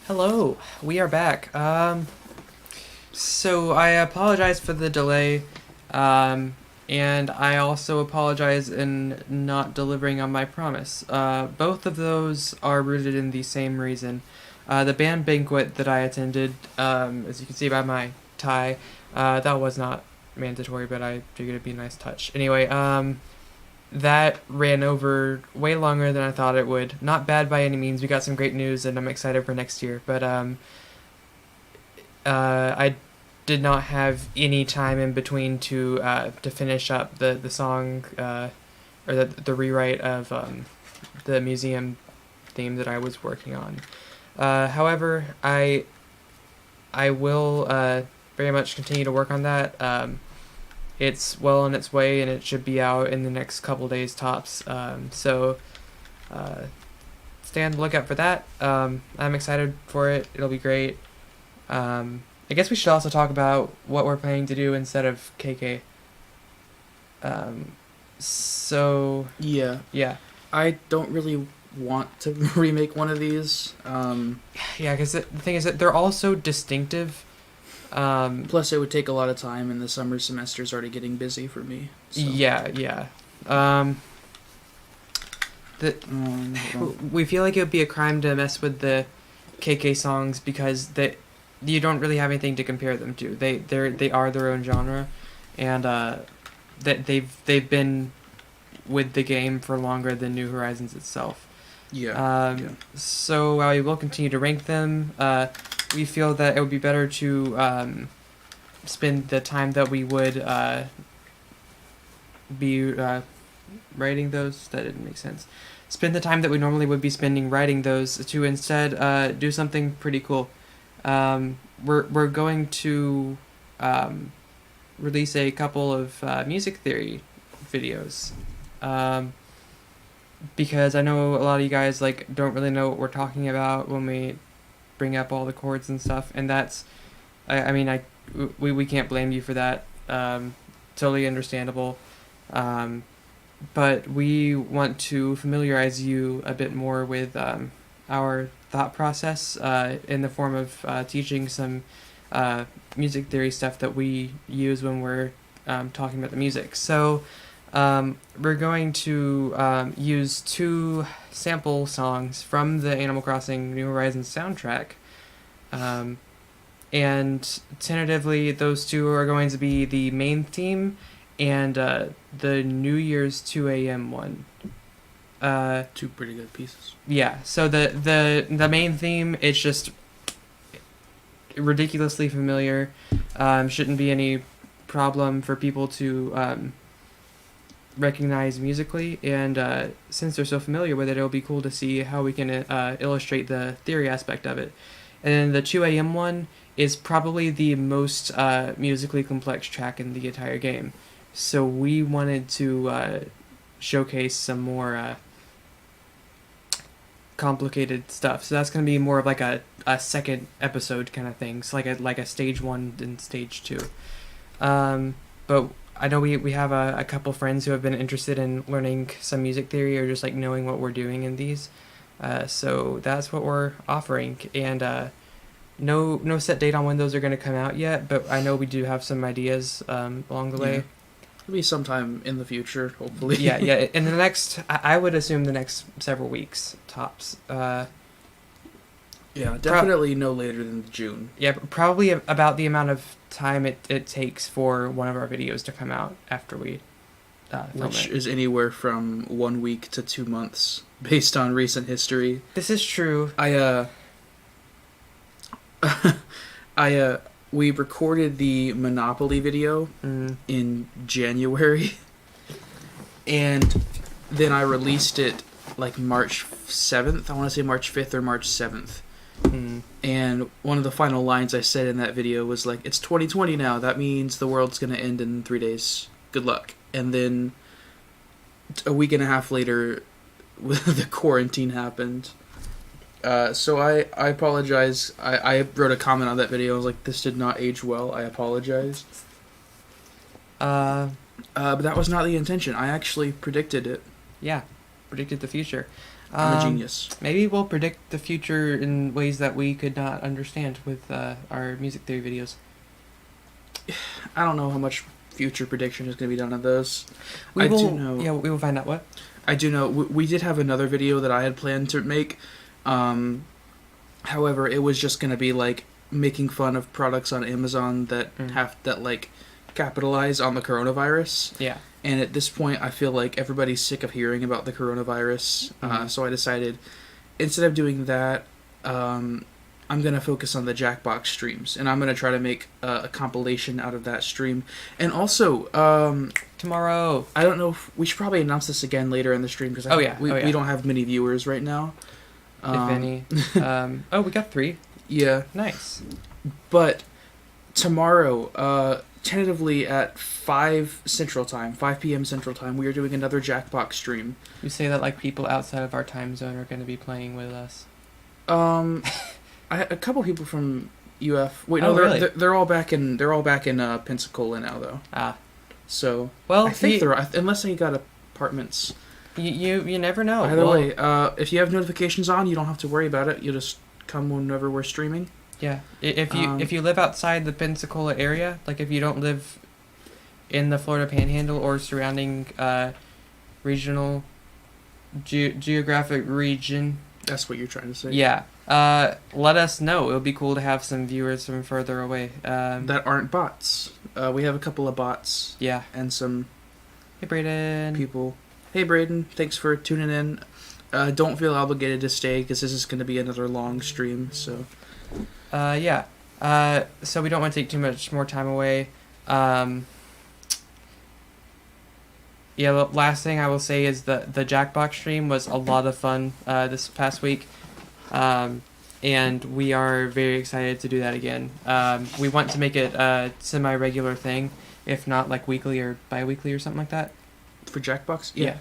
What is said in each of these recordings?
Hello, we are back. So I apologize for the delay, and I also apologize in not delivering on my promise. Both of those are rooted in the same reason. The band banquet that I attended, as you can see by my tie, that was not mandatory, but I figured it'd be a nice touch. Anyway, that ran over way longer than I thought it would. Not bad by any means. We got some great news, and I'm excited for next year. But I did not have any time in between to finish up the song or the rewrite of the museum theme that I was working on. However, I will very much continue to work on that. It's well on its way, and it should be out in the next couple days tops. So stay on the lookout for that. I'm excited for it. It'll be great. I guess we should also talk about what we're planning to do instead of KK. Yeah. I don't really want to remake one of these. Yeah, because the thing is that they're all so distinctive. Plus, it would take a lot of time, and the summer semester's already getting busy for me. So. Yeah. We feel like it would be a crime to mess with the KK songs because you don't really have anything to compare them to. They are their own genre, and that they've been with the game for longer than New Horizons itself. Yeah. So while we will continue to rank them, we feel that it would be better to spend the time that we would be writing those. That didn't make sense. Spend the time that we normally would be spending writing those to instead do something pretty cool. We're going to release a couple of music theory videos. Because I know a lot of you guys don't really know what we're talking about when we bring up all the chords and stuff, and that's we can't blame you for that. Totally understandable. But we want to familiarize you a bit more with our thought process in the form of teaching some music theory stuff that we use when we're talking about the music. So we're going to use two sample songs from the Animal Crossing New Horizons soundtrack. And tentatively, those two are going to be the main theme and the New Year's 2 a.m. one. Two pretty good pieces. Yeah, so the main theme, it's just ridiculously familiar. Shouldn't be any problem for people to recognize musically, and since they're so familiar with it, it'll be cool to see how we can illustrate the theory aspect of it. And then the 2 a.m. one is probably the most musically complex track in the entire game, so we wanted to showcase some more complicated stuff. So that's going to be more of like a second episode kind of thing, so like a stage 1 and stage 2. But I know we have a couple friends who have been interested in learning some music theory or just knowing what we're doing in these. So that's what we're offering, and no set date on when those are going to come out yet, but I know we do have some ideas along the way. It'll be sometime in the future, hopefully. Yeah. In the next, I would assume the next several weeks tops. Yeah, definitely no later than June. Yeah, probably about the amount of time it takes for one of our videos to come out after we film Which it. is anywhere from 1 week to 2 months, based on recent history. This is true. We recorded the Monopoly video in January, and then I released it March 7th. I want to say March 5th or March 7th. And one of the final lines I said in that video was it's 2020 now. That means the world's going to end in 3 days. Good luck. And then a week and a half later, the quarantine happened. So I apologize. I wrote a comment on that video. I was like, this did not age well. I apologize. But that was not the intention. I actually predicted it. Yeah, predicted the future. I'm a genius. Maybe we'll predict the future in ways that we could not understand with our music theory videos. I don't know how much future prediction is going to be done of those. We will, do know. Yeah, we will find out what. I do know. We did have another video that I had planned to make. However, it was just going to be like making fun of products on Amazon that like capitalize on the coronavirus. Yeah. And at this point, I feel like everybody's sick of hearing about the coronavirus. So I decided, instead of doing that, I'm going to focus on the Jackbox streams. And I'm going to try to make a compilation out of that stream. And also, tomorrow, I don't know if we should probably announce this again later in the stream, because we don't have many viewers right now. If any. We got 3. Yeah. Nice. But tomorrow, tentatively at 5 p.m. Central Time, we are doing another Jackbox stream. You say that like people outside of our time zone are going to be playing with us. A couple people from UF. Wait, no, really? really? They're all back in Pensacola now, though. Ah. So well, I think unless they got apartments. You never know. Either way, if you have notifications on, you don't have to worry about it. You just come whenever we're streaming. Yeah, if you live outside the Pensacola area, like if you don't live in the Florida Panhandle or surrounding regional geographic region. That's what you're trying to say. Yeah. Let us know. It would be cool to have some viewers from further away. That aren't bots. We have a couple of bots. Yeah. And some. Hey, Brayden. People. Hey, Brayden. Thanks for tuning in. Don't feel obligated to stay, because this is going to be another long stream. So. Yeah. So we don't want to take too much more time away. Yeah, the last thing I will say is that the Jackbox stream was a lot of fun this past week. And we are very excited to do that again. We want to make it a semi-regular thing, if not like weekly or bi-weekly or something like that. For Jackbox? Yeah.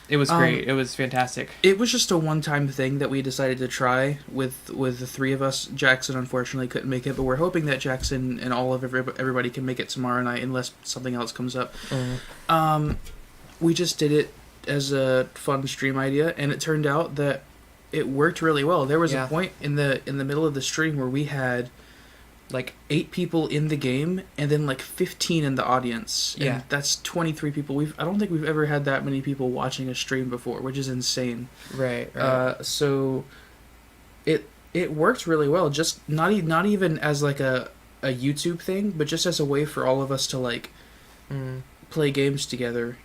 It was great. It was fantastic. It was just a one-time thing that we decided to try with the 3 of us. Jackson unfortunately couldn't make it, but we're hoping that Jackson and all of everybody can make it tomorrow night, unless something else comes up. We just did it as a fun stream idea, and it turned out that it worked really well. There was a point in the middle of the stream where we had like 8 people in the game and then like 15 in the audience. And that's 23 people. I don't think we've ever had that many people watching a stream before, which is insane. Right. So it worked really well. Just not even as like a YouTube thing, but just as a way for all of us to like play games together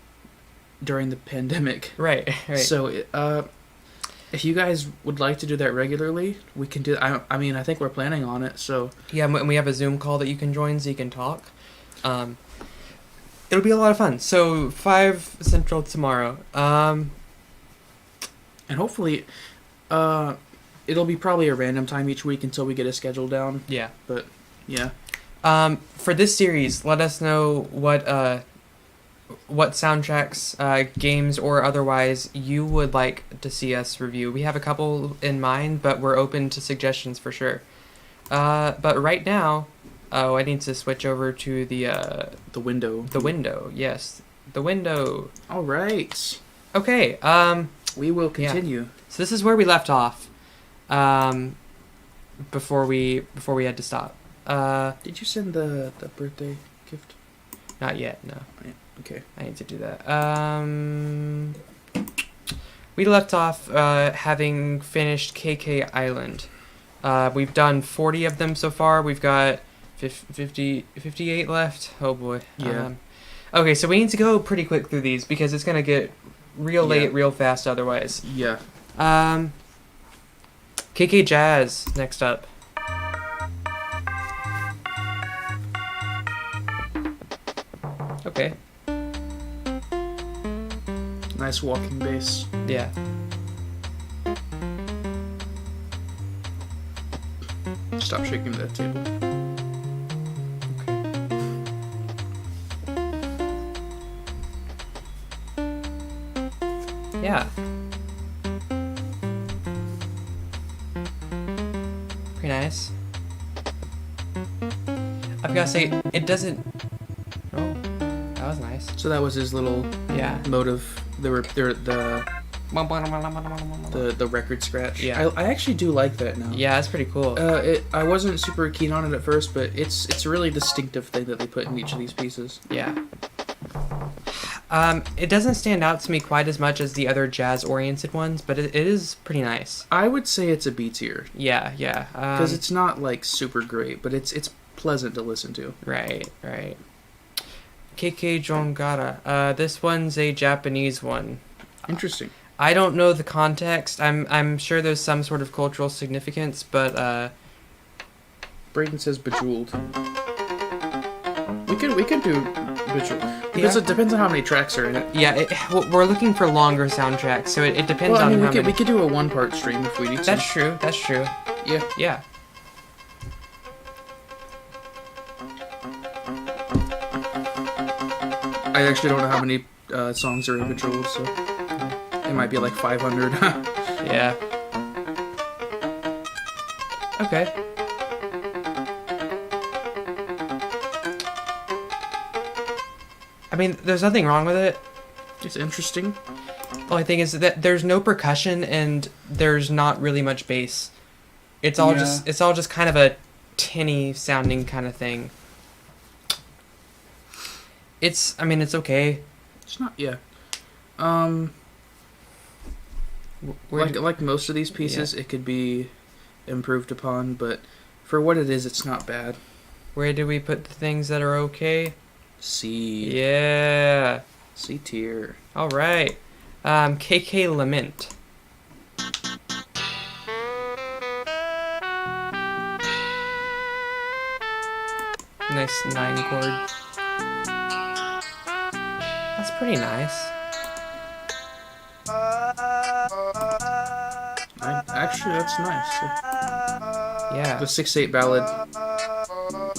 during the pandemic. Right. So if you guys would like to do that regularly, we can do. I mean, I think we're planning on it. So yeah, and we have a Zoom call that you can join, so you can talk. It'll be a lot of fun. So 5 Central tomorrow. And hopefully, it'll be probably a random time each week until we get a schedule down. Yeah. But yeah. For this series, let us know what soundtracks, games, or otherwise you would like to see us review. We have a couple in mind, but we're open to suggestions for sure. But right now, I need to switch over to the window. The window, yes. The window. All right. Okay, we will continue. Yeah. So this is where we left off, before we had to stop. Did you send the birthday gift? Not yet, no. Okay. I need to do that. We left off having finished KK Island. We've done 40 of them so far. We've got 58 left. Oh boy. Yeah. Okay, so we need to go pretty quick through these because it's going to get real late real fast otherwise. Yeah. KK Jazz next up. Okay. Nice walking bass. Yeah. Stop shaking that table. Okay. Yeah. Pretty nice. I've got to say, it doesn't... Oh, that was nice. So that was his little motive. The The record scratch. Yeah. I actually do like that now. Yeah, that's pretty cool. I wasn't super keen on it at first, but it's a really distinctive thing that they put in each of these pieces. Yeah. It doesn't stand out to me quite as much as the other jazz-oriented ones, but it is pretty nice. I would say it's a B tier. Yeah, yeah. Because it's not like super great, but it's pleasant to listen to. Right, right. KK Jongara. This one's a Japanese one. Interesting. I don't know the context. I'm sure there's some sort of cultural significance, but Brayden says Bejeweled. We could do Bejeweled. Because it depends on how many tracks are in it. yeah, we're looking for longer soundtracks, so it depends Well, I on mean, how many. we could do a one-part stream if we need to. That's true. That's true. Yeah. Yeah. I actually don't know how many songs are in Bejeweled, so it might be like 500. Yeah. Okay. I mean, there's nothing wrong with it. It's interesting. The only thing is that there's no percussion and there's not really much bass. It's all just kind of a tinny sounding kind of thing. It's okay. It's not, yeah. We're- Like most of these pieces, it could be improved upon, but for what it is, it's not bad. Where do we put the things that are okay? C. Yeah. C tier. All right. KK Lament. Nice 9 chord. That's pretty nice. Actually, that's nice. Yeah. The 6/8 ballad.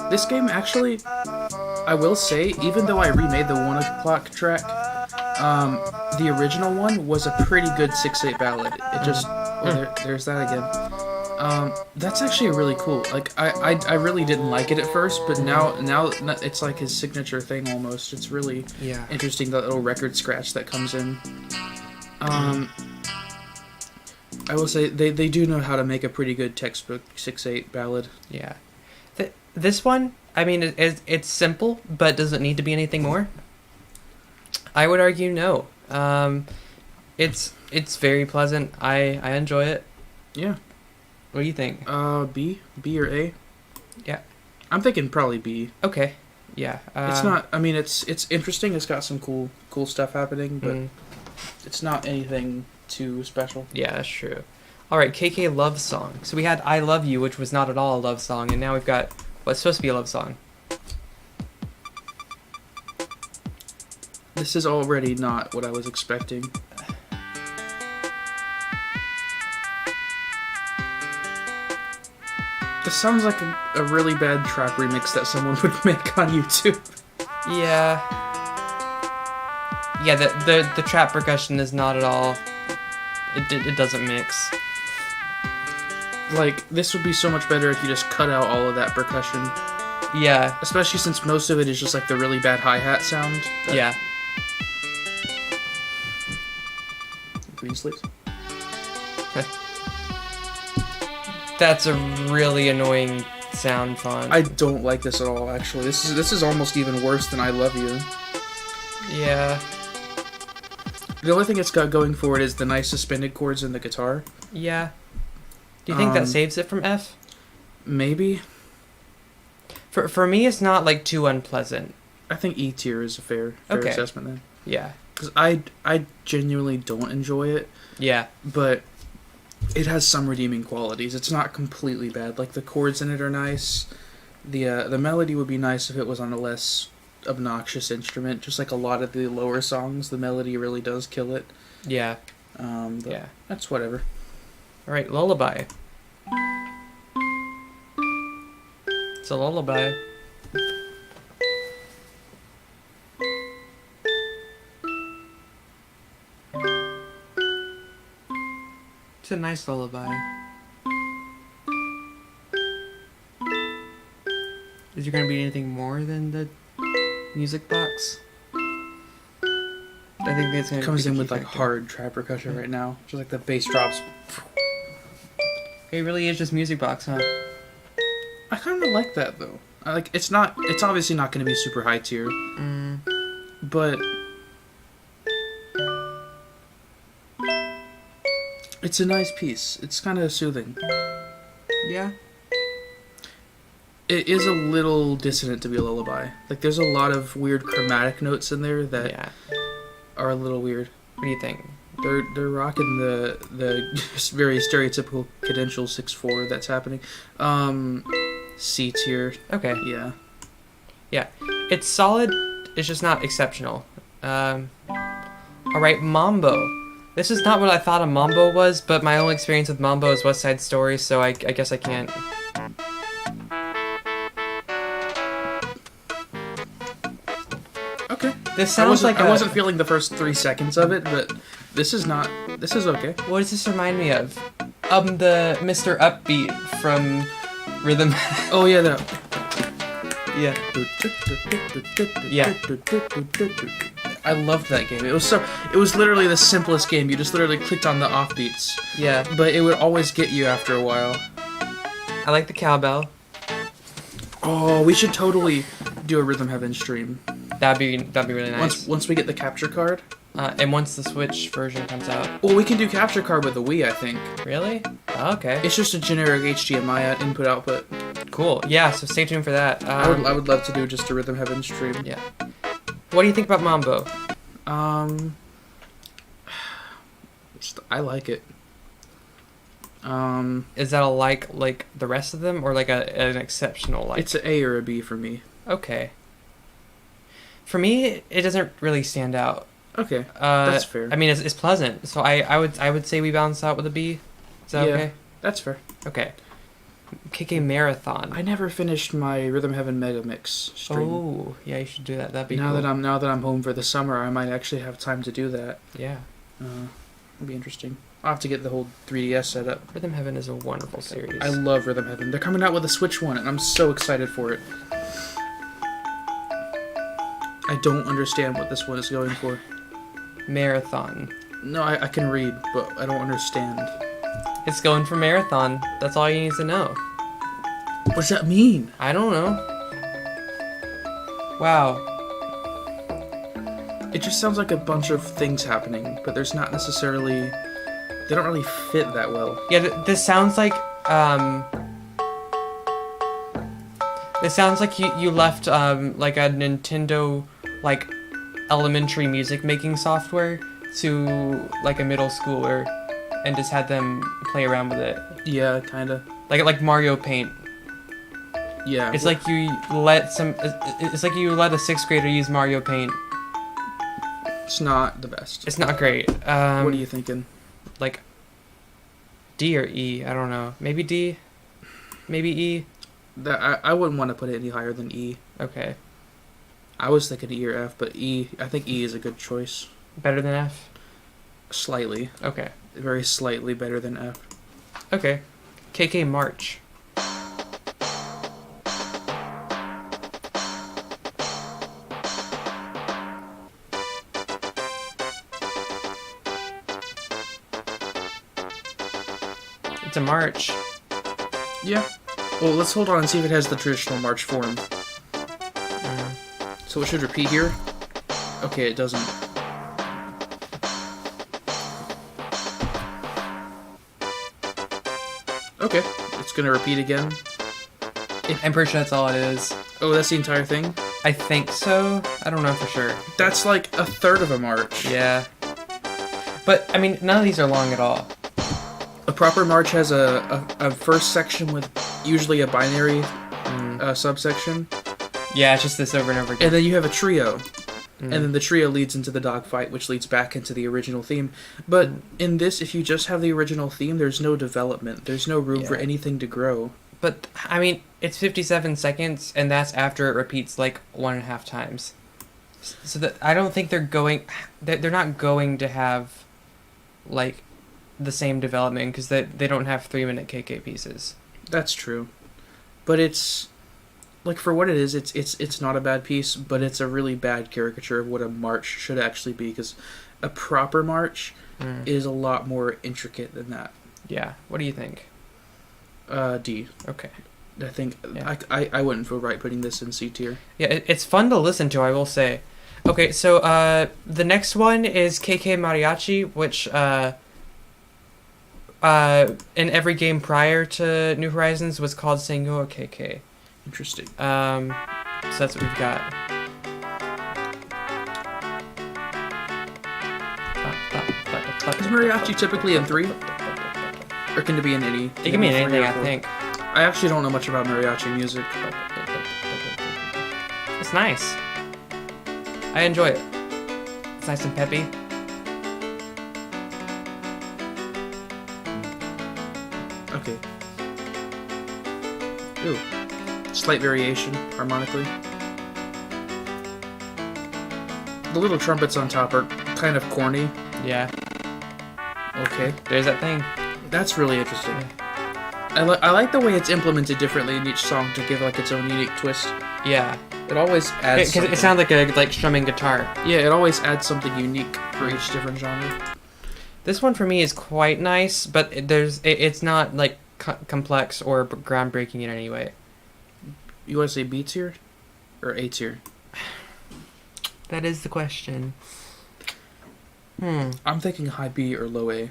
This game, actually, I will say, even though I remade the 1 o'clock track, the original one was a pretty good 6/8 ballad. It just... there's that again. That's actually really cool. Like, I really didn't like it at first, but now it's like his signature thing almost. It's really interesting, that little record scratch that comes in. I will say they do know how to make a pretty good textbook 6/8 ballad. Yeah. This one, I mean, it's simple, but does it need to be anything more? I would argue no. It's very pleasant. I enjoy it. Yeah. What do you think? B or A? Yeah. I'm thinking probably B. Okay. Yeah. It's not. I mean, it's interesting. It's got some cool stuff happening, but it's not anything too special. Yeah, that's true. All right, KK Love Song. So we had I Love You, which was not at all a love song, and now we've got what's supposed to be a love song. This is already not what I was expecting. This sounds like a really bad trap remix that someone would make on YouTube. Yeah. Yeah, the trap percussion is not at all... It doesn't mix. Like, this would be so much better if you just cut out all of that percussion. Yeah. Especially since most of it is just like the really bad hi-hat sound. Yeah. Green sleeves. That's a really annoying sound font. I don't like this at all, actually. This is almost even worse than I Love You. Yeah. The only thing it's got going for it is the nice suspended chords in the guitar. Yeah. Do you think that saves it from F? Maybe. For me, it's not like too unpleasant. I think E tier is a fair assessment then. Yeah. Because I genuinely don't enjoy it. Yeah. But it has some redeeming qualities. It's not completely bad. Like, the chords in it are nice. The melody would be nice if it was on a less obnoxious instrument. Just like a lot of the lower songs, the melody really does kill it. Yeah. But Yeah. that's whatever. All right, Lullaby. It's a lullaby. It's a nice lullaby. Is there going to be anything more than the music box? I think it's gonna Comes be in the with key like factor. hard trap percussion right now. Just like the bass drops. It really is just music box, huh? I kind of like that though. I like it's not. It's obviously not going to be super high tier, Mm. but it's a nice piece. It's kind of soothing. Yeah. It is a little dissonant to be a lullaby. Like there's a lot of weird chromatic notes in there that Yeah. are a little weird. What do you think? They're rocking the very stereotypical cadential 6/4 that's happening. C tier. Okay. Yeah. It's solid. It's just not exceptional. All right, Mambo. This is not what I thought a Mambo was, but my only experience with Mambo is West Side Story, so I guess I can't. Okay. This sounds like I wasn't feeling the first 3 seconds of it, but this is not. This is okay. What does this remind me of? The Mr. Upbeat from Rhythm. Oh yeah, that. Yeah. Yeah. I loved that game. It was literally the simplest game. You just literally clicked on the offbeats, Yeah. but it would always get you after a while. I like the cowbell. Oh, we should totally do a Rhythm Heaven stream. That'd be really nice. Once we get the capture card. And once the Switch version comes out. Well, we can do capture card with the Wii, I think. Really? Oh, okay. It's just a generic HDMI input output. Cool. Yeah. So stay tuned for that. I would love to do just a Rhythm Heaven stream. Yeah. What do you think about Mambo? I like it. Is that a like the rest of them, or like an exceptional like? It's an A or a B for me. Okay. For me, it doesn't really stand out. Okay, that's fair. I mean, it's pleasant, so I would say we balance out with a B. Is that Yeah. okay? That's fair. Okay. KK Marathon. I never finished my Rhythm Heaven Mega Mix stream. Oh, yeah, you should do that. That'd be now cool. that I'm home for the summer, I might actually have time to do that. Yeah. It'll be interesting. I'll have to get the whole 3DS set up. Rhythm Heaven is a wonderful series. I love Rhythm Heaven. They're coming out with a Switch one, and I'm so excited for it. I don't understand what this one is going for. Marathon. No, I can read, but I don't understand. It's going for marathon. That's all you need to know. What does that mean? I don't know. Wow. It just sounds like a bunch of things happening, but there's not necessarily... They don't really fit that well. Yeah, this sounds like this sounds like you left like a Nintendo like elementary music making software to like a middle schooler and just had them play around with it. Yeah, kinda. Like Mario Paint. Yeah. It's like you let it's like you let a 6th grader use Mario Paint. It's not the best. It's not great. What are you thinking? Like D or E? I don't know. Maybe D. Maybe E. I wouldn't want to put it any higher than E. Okay. I was thinking E or F, but E. I think E is a good choice. Better than F? Slightly. Okay. Very slightly better than F. Okay. KK March. It's a march. Yeah. Well, let's hold on and see if it has the traditional march form. So it should repeat here. Okay, it doesn't. Okay, it's gonna repeat again. I'm pretty sure that's all it is. Oh, that's the entire thing? I think so. I don't know for sure. That's like a third of a march. Yeah. But, I mean, none of these are long at all. A proper march has a first section with usually a binary subsection. Yeah, it's just this over and over again. And then you have a trio. And then the trio leads into the dogfight, which leads back into the original theme. But in this, if you just have the original theme, there's no development. There's no room for anything to grow. But, I mean, it's 57 seconds, and that's after it repeats, like, 1.5 times. So that I don't think they're not going to have, like, the same development, because they don't have 3-minute KK pieces. That's true. But it's like for what it is, it's not a bad piece, but it's a really bad caricature of what a march should actually be, because a proper march is a lot more intricate than that. Yeah. What do you think? D. Okay. I think Yeah. I wouldn't feel right putting this in C tier. Yeah, it's fun to listen to, I will say. Okay, so the next one is KK Mariachi, which in every game prior to New Horizons was called Sengoa KK. Interesting. So that's what we've got. Is mariachi typically in 3? Or can it be in any? It can be in 3 anything, or I 4? think. I actually don't know much about mariachi music. It's nice. I enjoy it. It's nice and peppy. Okay. Ooh. Slight variation, harmonically. The little trumpets on top are kind of corny. Yeah, Okay. there's that thing. That's really interesting. I like the way it's implemented differently in each song to give like its own unique twist. Yeah, It always adds because it sounds like a strumming guitar. Yeah, it always adds something unique for each different genre. This one for me is quite nice, but it's not like complex or groundbreaking in any way. You want to say B tier? Or A tier? That is the question. I'm thinking high B or low A.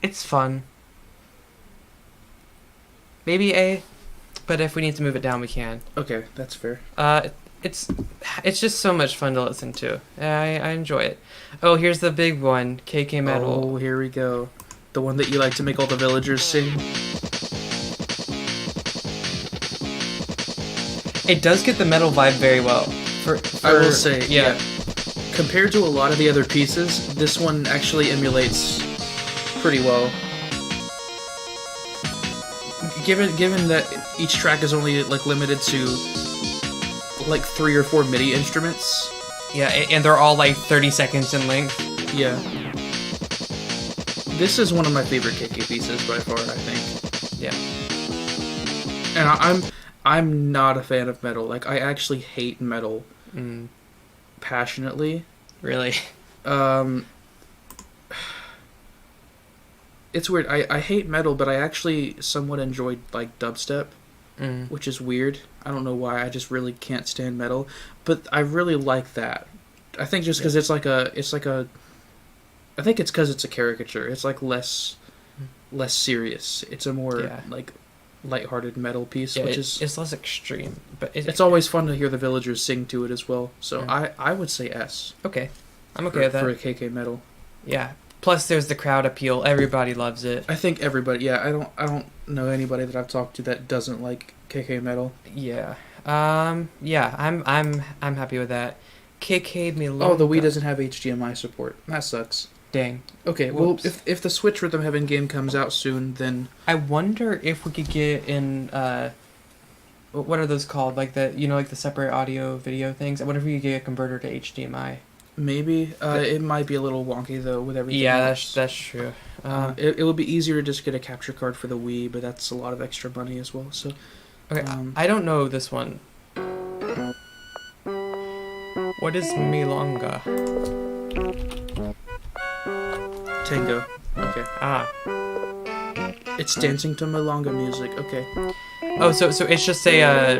It's fun. Maybe A, but if we need to move it down, we can. Okay, that's fair. It's just so much fun to listen to. I enjoy it. Oh, here's the big one, KK Metal. Oh, here we go. The one that you like to make all the villagers sing. It does get the metal vibe very well. I will say, yeah. Compared to a lot of the other pieces, this one actually emulates pretty well. Given that each track is only like limited to like 3 or 4 MIDI instruments. Yeah, and they're all like 30 seconds in length. Yeah. This is one of my favorite KK pieces by far, I think. Yeah. And I'm not a fan of metal. Like, I actually hate metal passionately. Really? It's weird. I hate metal, but I actually somewhat enjoyed like dubstep, which is weird. I don't know why. I just really can't stand metal, but I really like that. I think just because it's like a. I think it's because it's a caricature. It's like less serious. It's a more like lighthearted metal piece, which is it's less extreme, but it's always fun to hear the villagers sing to it as well. So I would say S. Okay, I'm okay with that for a KK metal. Yeah. Plus, there's the crowd appeal. Everybody loves it. I think everybody. Yeah, I don't know anybody that I've talked to that doesn't like KK metal. Yeah. Yeah. I'm happy with that. KK Milonga. Oh, the Wii doesn't have HDMI support. That sucks. Dang. Okay, Whoops. well, if the Switch Rhythm Heaven game comes out soon, then I wonder if we could get in. What are those called? Like like the separate audio video things. I wonder if we could get a converter to HDMI. maybe it might be a little wonky though with everything. Yeah, else. that's true. It would be easier to just get a capture card for the Wii, but that's a lot of extra money as well. So Okay, I don't know this one. What is Milonga? Tango. Okay. Ah. It's dancing to Milonga music. Okay. Oh, so it's just a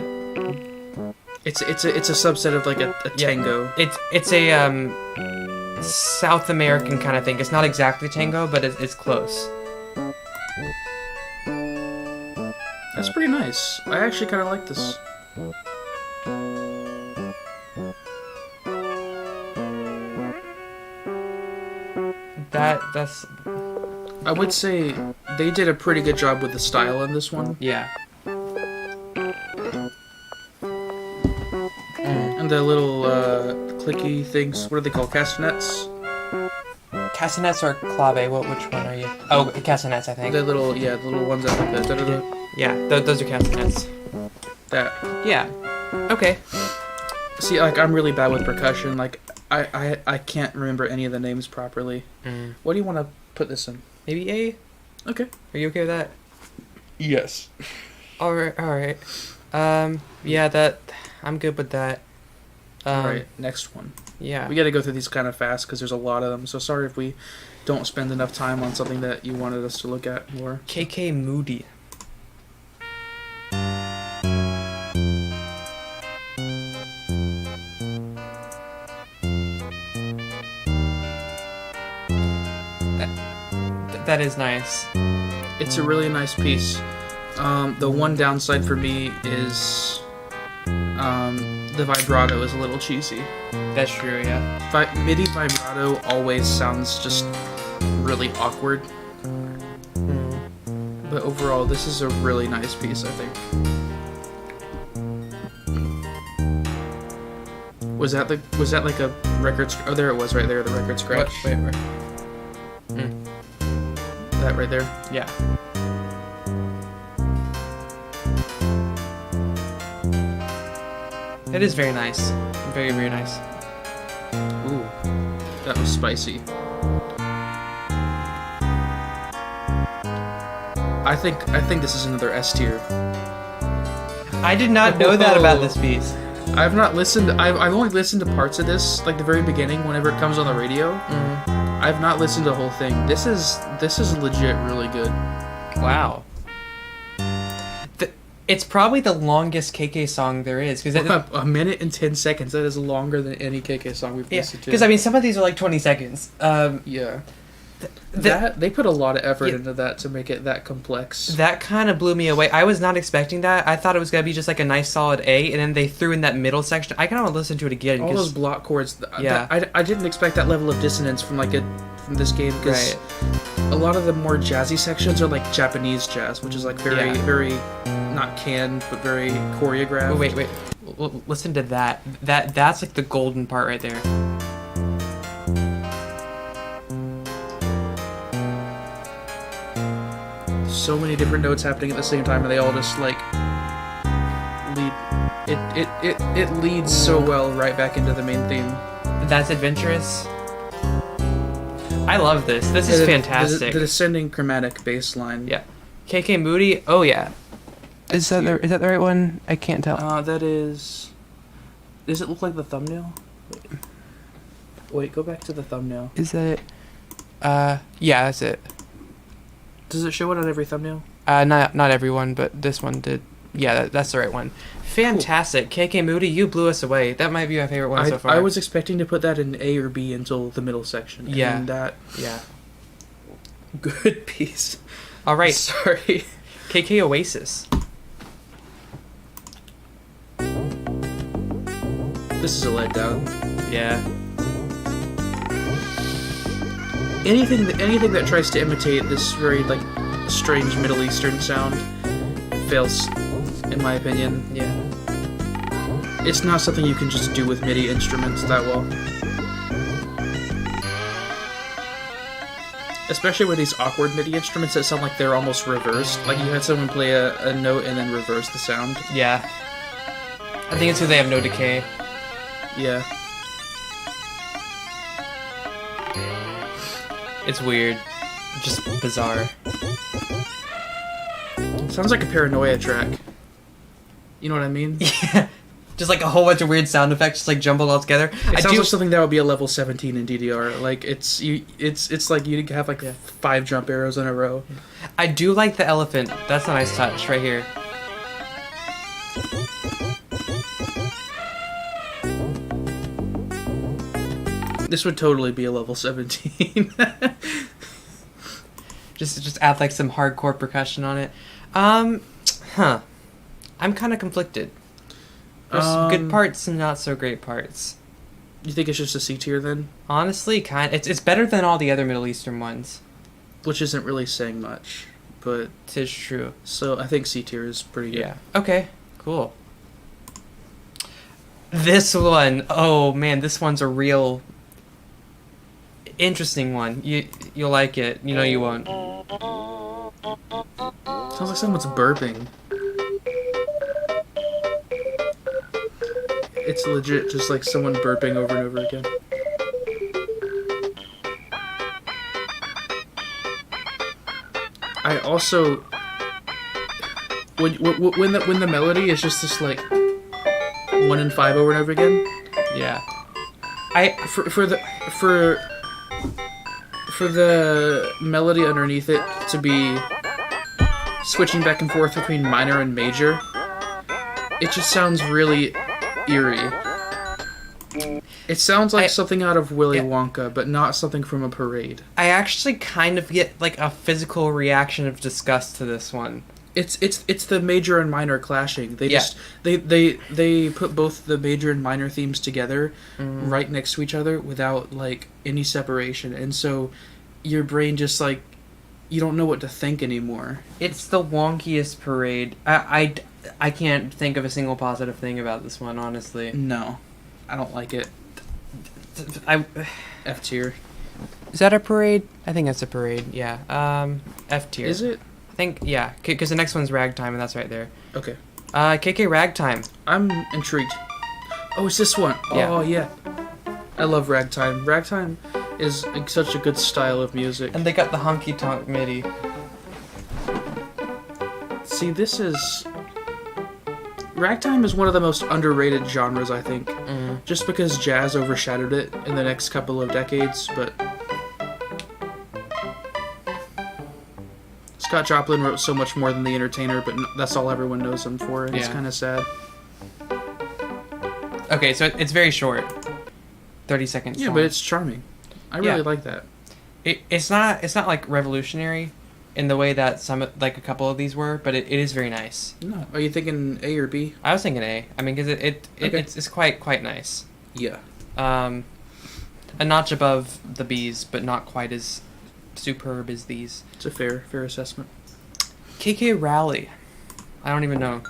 It's a subset of like a tango. It's a South American kind of thing. It's not exactly tango, but it's close. That's pretty nice. I actually kind of like this. That's I would say they did a pretty good job with the style in this one. yeah. And the little clicky things. What are they called? Castanets? Castanets or clave? Which one are you? Oh, castanets, I think. The little ones that like the Yeah, those are castanets. that. Yeah. Okay. See, like I'm really bad with percussion. Like I can't remember any of the names properly. What do you want to put this in? Maybe A. Okay. Are you okay with that? Yes. All right. Yeah, that I'm good with that. All right, next one. Yeah. We got to go through these kind of fast because there's a lot of them. So sorry if we don't spend enough time on something that you wanted us to look at more. KK Moody. That is nice. It's a really nice piece. The one downside for me is the vibrato is a little cheesy. That's true, yeah. MIDI vibrato always sounds just really awkward. But overall, this is a really nice piece, I think. Was that like a record? Oh, there it was, right there, the record scratch. Wait. That right there. Yeah. It is very nice. Very, very nice. Ooh, that was spicy. I think this is another S tier. I did not know that about this piece. I've not listened. I've only listened to parts of this, like the very beginning, whenever it comes on the radio. Mm-hmm. I've not listened to the whole thing. This is legit really good. Wow. It's probably the longest KK song there is because a minute and 10 seconds. That is longer than any KK song we've listened to. Because I mean, some of these are like 20 seconds. Yeah. They put a lot of effort into that to make it that complex. That kind of blew me away. I was not expecting that. I thought it was gonna be just like a nice solid A, and then they threw in that middle section. I kind of want to listen to it again. All those block chords. Yeah. I didn't expect that level of dissonance from this game because a lot of the more jazzy sections are like Japanese jazz, which is like very not canned but very choreographed. Oh, wait. Listen to that. That's like the golden part right there. So many different notes happening at the same time, and they all just like lead. It leads so well right back into the main theme. That's adventurous. I love this. This is fantastic. The descending chromatic bass line. Yeah. KK Moody. Oh yeah. Is that the right one? I can't tell. That is. Does it look like the thumbnail? Wait, go back to the thumbnail. Is that it? Yeah, that's it. Does it show it on every thumbnail? Not everyone, but this one did. Yeah, that's the right one. Fantastic. Cool. KK Moody, you blew us away. That might be my favorite one so far. I was expecting to put that in A or B until the middle section. Yeah. And that... Yeah. Good piece. All right. Sorry. KK Oasis. This is a letdown. Yeah. Anything that tries to imitate this very like strange Middle Eastern sound fails, in my opinion. Yeah. It's not something you can just do with MIDI instruments that well. Especially with these awkward MIDI instruments that sound like they're almost reversed. Like you had someone play a note and then reverse the sound. Yeah. I think it's because they have no decay. Yeah. It's weird. Just bizarre. Sounds like a Paranoia track. You know what I mean? Yeah. Just like a whole bunch of weird sound effects just like jumbled all together. It sounds like something that would be a level 17 in DDR. Like it's like you have like 5 jump arrows in a row. I do like the elephant. That's a nice touch right here. This would totally be a level 17. just add like some hardcore percussion on it. I'm kind of conflicted. There's some good parts and not so great parts. You think it's just a C tier then? Honestly, it's better than all the other Middle Eastern ones. Which isn't really saying much, but... Tis true. So I think C tier is pretty good. Yeah. Okay, cool. This one, oh man, this one's a real... interesting one. You'll like it. You know you won't. Sounds like someone's burping. It's legit just like someone burping over and over again. when the melody is just this like 1 and 5 over and over again. Yeah. For the melody underneath it to be switching back and forth between minor and major, it just sounds really eerie. It sounds like something out of Willy Wonka, but not something from a parade. I actually kind of get like a physical reaction of disgust to this one. It's the major and minor clashing. They put both the major and minor themes together right next to each other without like any separation, and so your brain just like you don't know what to think anymore. It's the wonkiest parade. I can't think of a single positive thing about this one, honestly. No, I don't like it. F tier. Is that a parade? I think that's a parade. Yeah. F tier. Is it? I think, yeah, because the next one's Ragtime, and that's right there. Okay. KK Ragtime. I'm intrigued. Oh, it's this one. Yeah. Oh, yeah. I love Ragtime. Ragtime is such a good style of music. And they got the honky tonk MIDI. See, this is... Ragtime is one of the most underrated genres, I think. Just because jazz overshadowed it in the next couple of decades, but... Scott Joplin wrote so much more than The Entertainer, but that's all everyone knows him for, and it's kind of sad. Okay, so it's very short. 30 seconds. Yeah, long. But it's charming. I really like that. It's not like revolutionary in the way that a couple of these were, but it is very nice. No, are you thinking A or B? I was thinking A. I mean, because it's quite nice. Yeah. A notch above the B's, but not quite as superb as these. It's a fair assessment. KK Rally. I don't even know.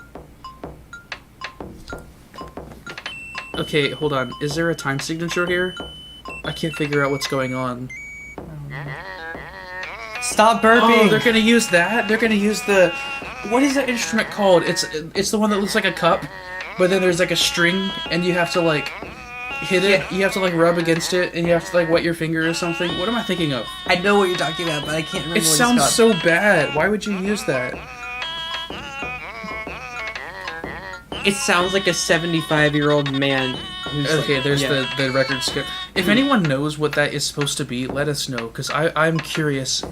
Okay, hold on. Is there a time signature here? I can't figure out what's going on. Stop burping! Oh, they're gonna use that? They're gonna use the... What is that instrument called? It's the one that looks like a cup, but then there's like a string, and you have to like hit it. You have to like rub against it, and you have to like wet your finger or something. What am I thinking of? I know what you're talking about, but I can't remember. It sounds so bad. Why would you use that? It sounds like a 75-year-old man. Okay, there's the record skip. If anyone knows what that is supposed to be, let us know, because I'm curious.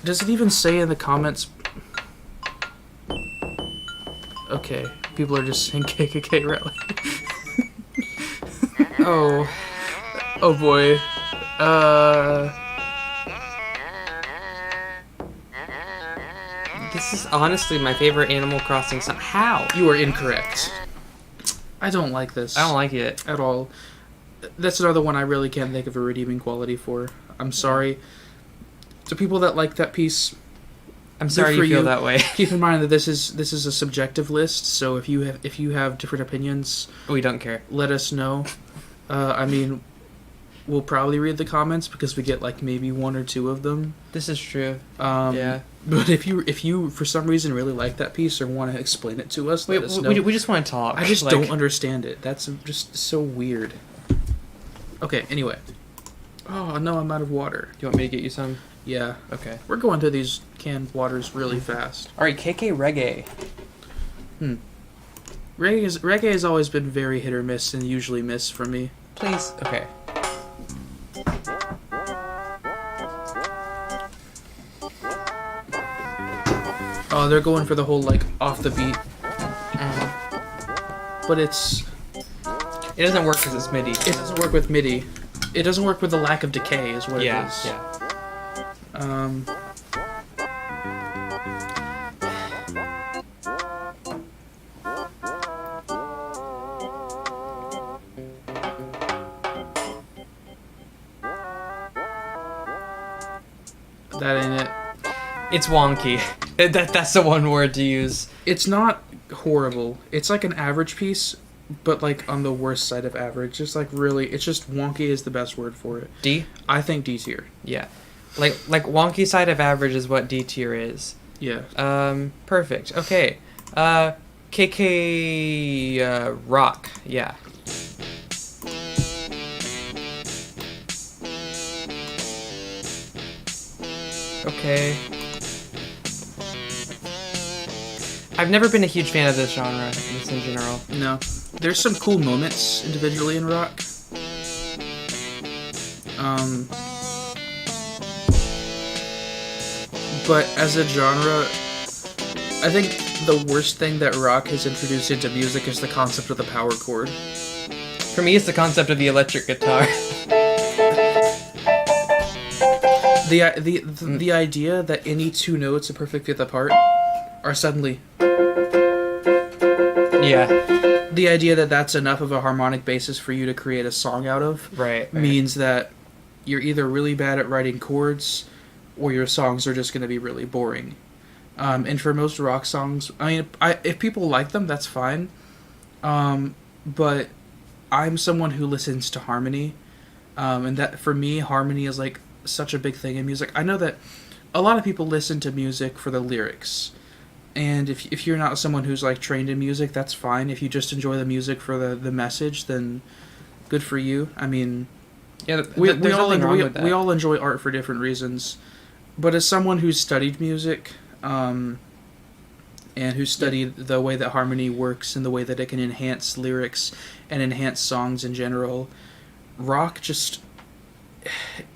Does it even say in the comments? Okay, people are just saying KKK rally. Oh boy. This is honestly my favorite Animal Crossing song. How? You are incorrect. I don't like this. I don't like it. At all. That's another one I really can't think of a redeeming quality for. I'm sorry. To people that like that piece, I'm sorry you feel that way. Keep in mind that this is a subjective list, so if you have different opinions, we don't care. Let us know. I mean, we'll probably read the comments because we get like maybe 1 or 2 of them. This is true. Yeah. But if you for some reason really like that piece or want to explain it to us, let us know. We just want to talk. I just don't understand it. That's just so weird. Okay. Anyway. Oh no, I'm out of water. Do you want me to get you some? Yeah. Okay. We're going through these canned waters really fast. All right, KK Reggae. Reggae has always been very hit or miss and usually miss for me. Please. Okay. Oh, they're going for the whole like off the beat. But it doesn't work because it's MIDI. It doesn't work with MIDI. It doesn't work with the lack of decay, is what it is. Yeah. That ain't it. It's wonky. That's the one word to use. It's not horrible. It's like an average piece, but like on the worst side of average. It's like really, it's just wonky is the best word for it. D? I think D tier. Yeah. Like wonky side of average is what D tier is. Yeah. Perfect. Okay. KK Rock. Yeah. Okay. I've never been a huge fan of this genre, just in general. No. There's some cool moments individually in rock. But as a genre, I think the worst thing that rock has introduced into music is the concept of the power chord. For me, it's the concept of the electric guitar. The idea that any two notes a perfect fifth apart are suddenly... Yeah. The idea that that's enough of a harmonic basis for you to create a song out of Right. means that you're either really bad at writing chords or your songs are just going to be really boring. And for most rock songs, I mean, if people like them, that's fine. But I'm someone who listens to harmony. And that, for me, harmony is like such a big thing in music. I know that a lot of people listen to music for the lyrics. And if you're not someone who's like trained in music, that's fine. If you just enjoy the music for the message, then good for you. I mean, Yeah, we there's all nothing wrong with that. we all enjoy art for different reasons. But as someone who's studied music, and who studied the way that harmony works and the way that it can enhance lyrics and enhance songs in general, rock just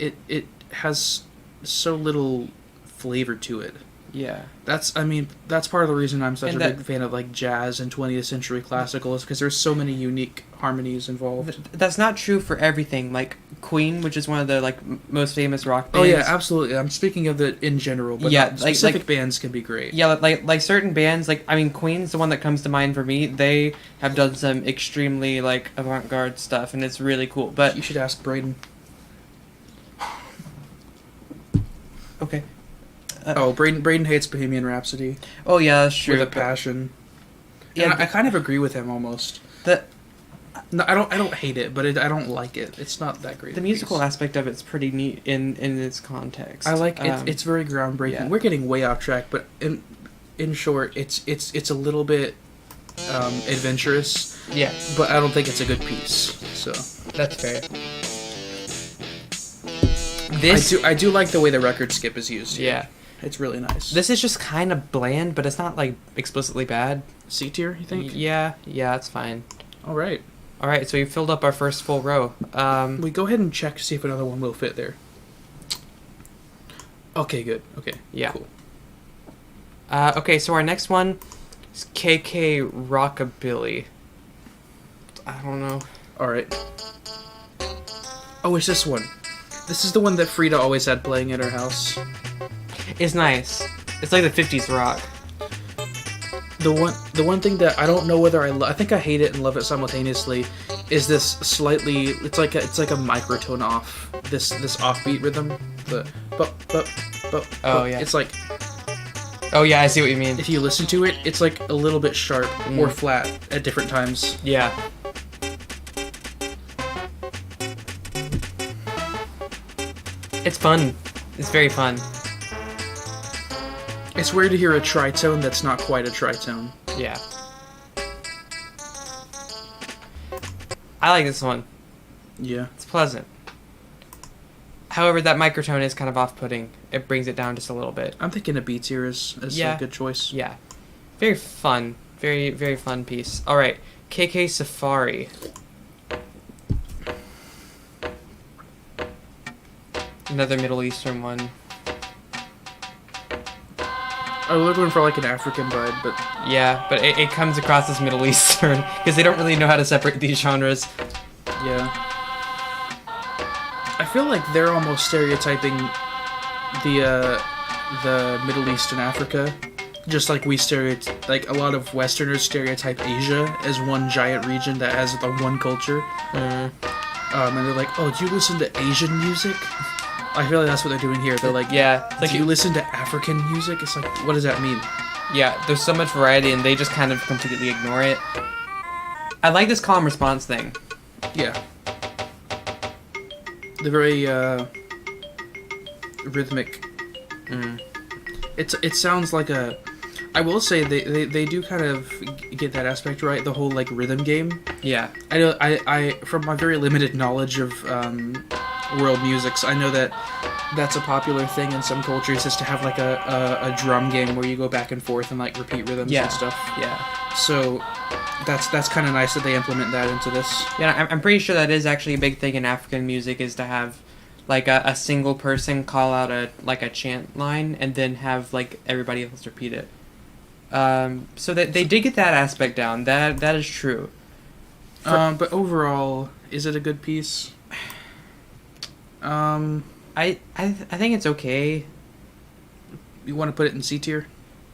it has so little flavor to it. Yeah. That's part of the reason I'm such And a big fan of like jazz and 20th century classical is because there's so many unique harmonies involved. That's not true for everything. Like Queen, which is one of the like most famous rock Oh bands. yeah, absolutely. I'm speaking of it in general, but Yeah, not specific bands can be great. Yeah, like certain bands, like I mean, Queen's the one that comes to mind for me. They have done some extremely like avant-garde stuff, and it's really cool. But You should ask Braden. okay. Braden hates Bohemian Rhapsody Oh yeah, that's true. with a passion. Yeah, And I kind of agree with him almost. the No, I don't hate it, but I don't like it. It's not that great. the a musical piece. aspect of it's pretty neat in its context. I like it. It's very groundbreaking. yeah. We're getting way off track, but in short, it's a little bit adventurous, yeah, but I don't think it's a good piece. So that's fair. This I do like the way the record skip is used. yeah. It's really nice. This is just kind of bland, but it's not like explicitly bad. C tier, you think? Yeah, it's fine. All right. All right, so we filled up our first full row. We go ahead and check to see if another one will fit there. Okay, good. Okay. Yeah. Cool. Okay, so our next one is KK Rockabilly. I don't know. All right. Oh, it's this one. This is the one that Frida always had playing at her house. It's nice. It's like the 50s rock. The one thing that I don't know whether I think I hate it and love it simultaneously is this slightly it's like a microtone off this offbeat rhythm. The but Oh, yeah. It's like Oh yeah, I see what you mean. if you listen to it, it's like a little bit sharp or flat at different times. Yeah. It's fun. It's very fun. It's weird to hear a tritone that's not quite a tritone. Yeah. I like this one. Yeah. It's pleasant. However, that microtone is kind of off-putting. It brings it down just a little bit. I'm thinking a B tier is Yeah. a good choice. Yeah. Very fun. Very, very fun piece. Alright. KK Safari. Another Middle Eastern one. I was looking for like an African vibe, but Yeah, but it comes across as Middle Eastern because they don't really know how to separate these genres. yeah. I feel like they're almost stereotyping the Middle East and Africa, just like like a lot of Westerners stereotype Asia as one giant region that has the one culture. And they're like, "Oh, do you listen to Asian music?" I feel like that's what they're doing here. They're like, Yeah, it's like "Do you listen to African music?" It's like, what does that mean? yeah, there's so much variety and they just kind of completely ignore it. I like this calm response thing. Yeah. The very rhythmic. It sounds like a. I will say they do kind of get that aspect right. The whole like rhythm game. Yeah. I know I from my very limited knowledge of world musics, I know that that's a popular thing in some cultures, is to have like a drum game where you go back and forth and like repeat rhythms and stuff. Yeah. So that's kind of nice that they implement that into this. Yeah, I'm pretty sure that is actually a big thing in African music, is to have like a single person call out a chant line and then have like everybody else repeat it. So that they did get that aspect down. That is true. But overall, is it a good piece? I think it's okay. You want to put it in C tier?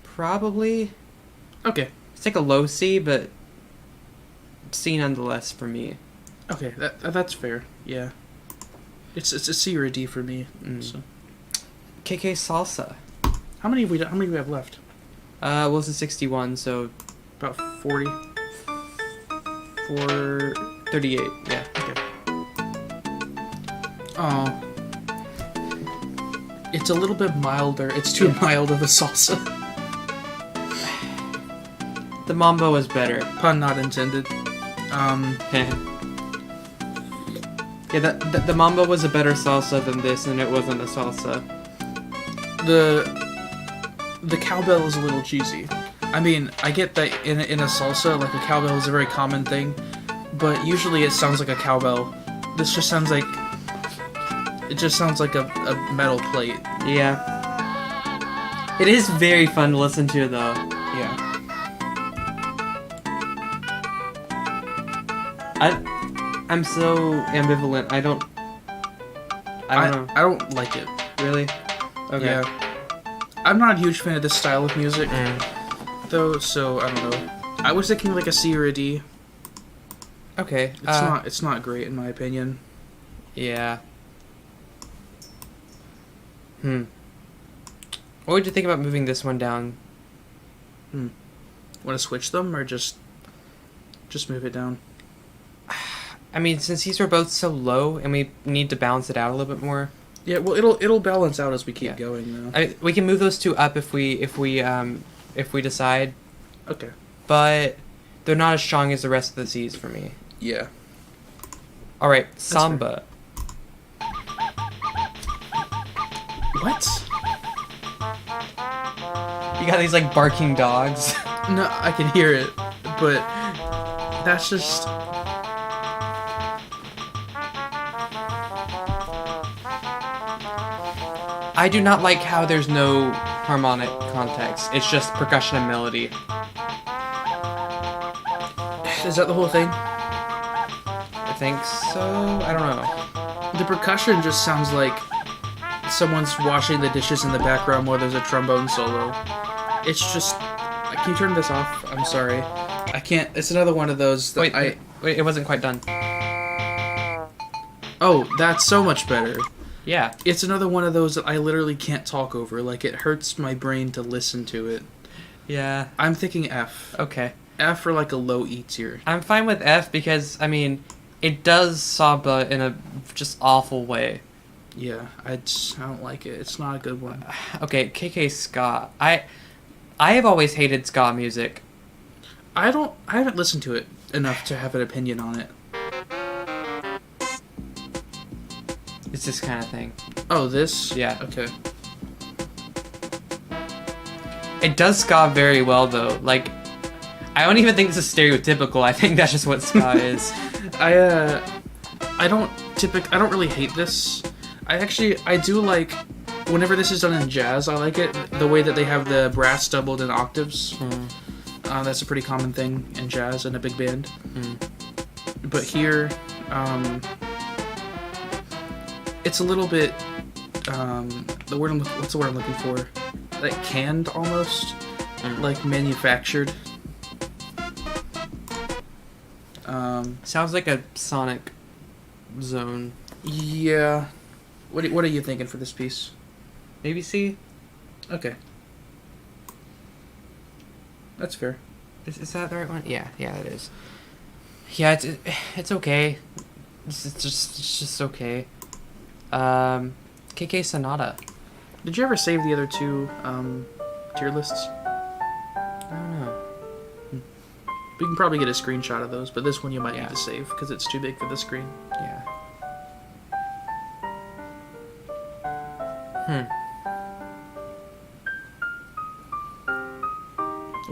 Probably. Okay. It's like a low C, but C nonetheless for me. Okay, that's fair. Yeah. It's a C or a D for me. So. KK Salsa. How many do we have left? Well, it's a 61, so About 40. 438. Yeah. Okay. Oh. It's a little bit milder. It's too mild of a salsa. The mambo was better. Pun not intended. Yeah, the mambo was a better salsa than this, and it wasn't a salsa. The cowbell is a little cheesy. I mean, I get that in a salsa, like a cowbell is a very common thing, but usually it sounds like a cowbell. This just sounds like... It just sounds like a metal plate. Yeah. It is very fun to listen to, though. Yeah. I'm so ambivalent. I don't know. I don't like it. Really? Okay. Yeah. I'm not a huge fan of this style of music, though, so I don't know. I was thinking like a C or a D. Okay. It's not great in my opinion. Yeah. What would you think about moving this one down? Want to switch them or just move it down? I mean, since these are both so low, and we need to balance it out a little bit more. Yeah, well, it'll balance out as we keep going, though. We can move those two up if we decide. Okay. But they're not as strong as the rest of the C's for me. Yeah. All right, samba. What? You got these like barking dogs. No, I can hear it, but that's just... I do not like how there's no harmonic context. It's just percussion and melody. Is that the whole thing? I think so. I don't know. The percussion just sounds like someone's washing the dishes in the background while there's a trombone solo. It's just... Can you turn this off? I'm sorry. I can't... It's another one of those that wait, it wasn't quite done. Oh, that's so much better. Yeah. It's another one of those that I literally can't talk over. Like, it hurts my brain to listen to it. Yeah. I'm thinking F. Okay. F for like a low E tier. I'm fine with F because, I mean, it does samba in a just awful way. Yeah, I don't like it. It's not a good one. Okay, KK ska. I have always hated ska music. I haven't listened to it enough to have an opinion on it. It's this kind of thing. Oh, this? Yeah. Okay. It does ska very well, though. Like, I don't even think this is stereotypical. I think that's just what ska is. I don't really hate this. I do like, whenever this is done in jazz, I like it. The way that they have the brass doubled in octaves. That's a pretty common thing in jazz and a big band. But here, it's a little bit, what's the word I'm looking for? Like canned almost, like manufactured. Sounds like a Sonic Zone. Yeah. What are you thinking for this piece? Maybe C? Okay. That's fair. Is that the right one? Yeah, it is. Yeah, it's okay. It's just okay. KK Sonata. Did you ever save the other two tier lists? I don't know. We can probably get a screenshot of those, but this one you might Yeah. need to save because it's too big for the screen. Yeah. Hmm.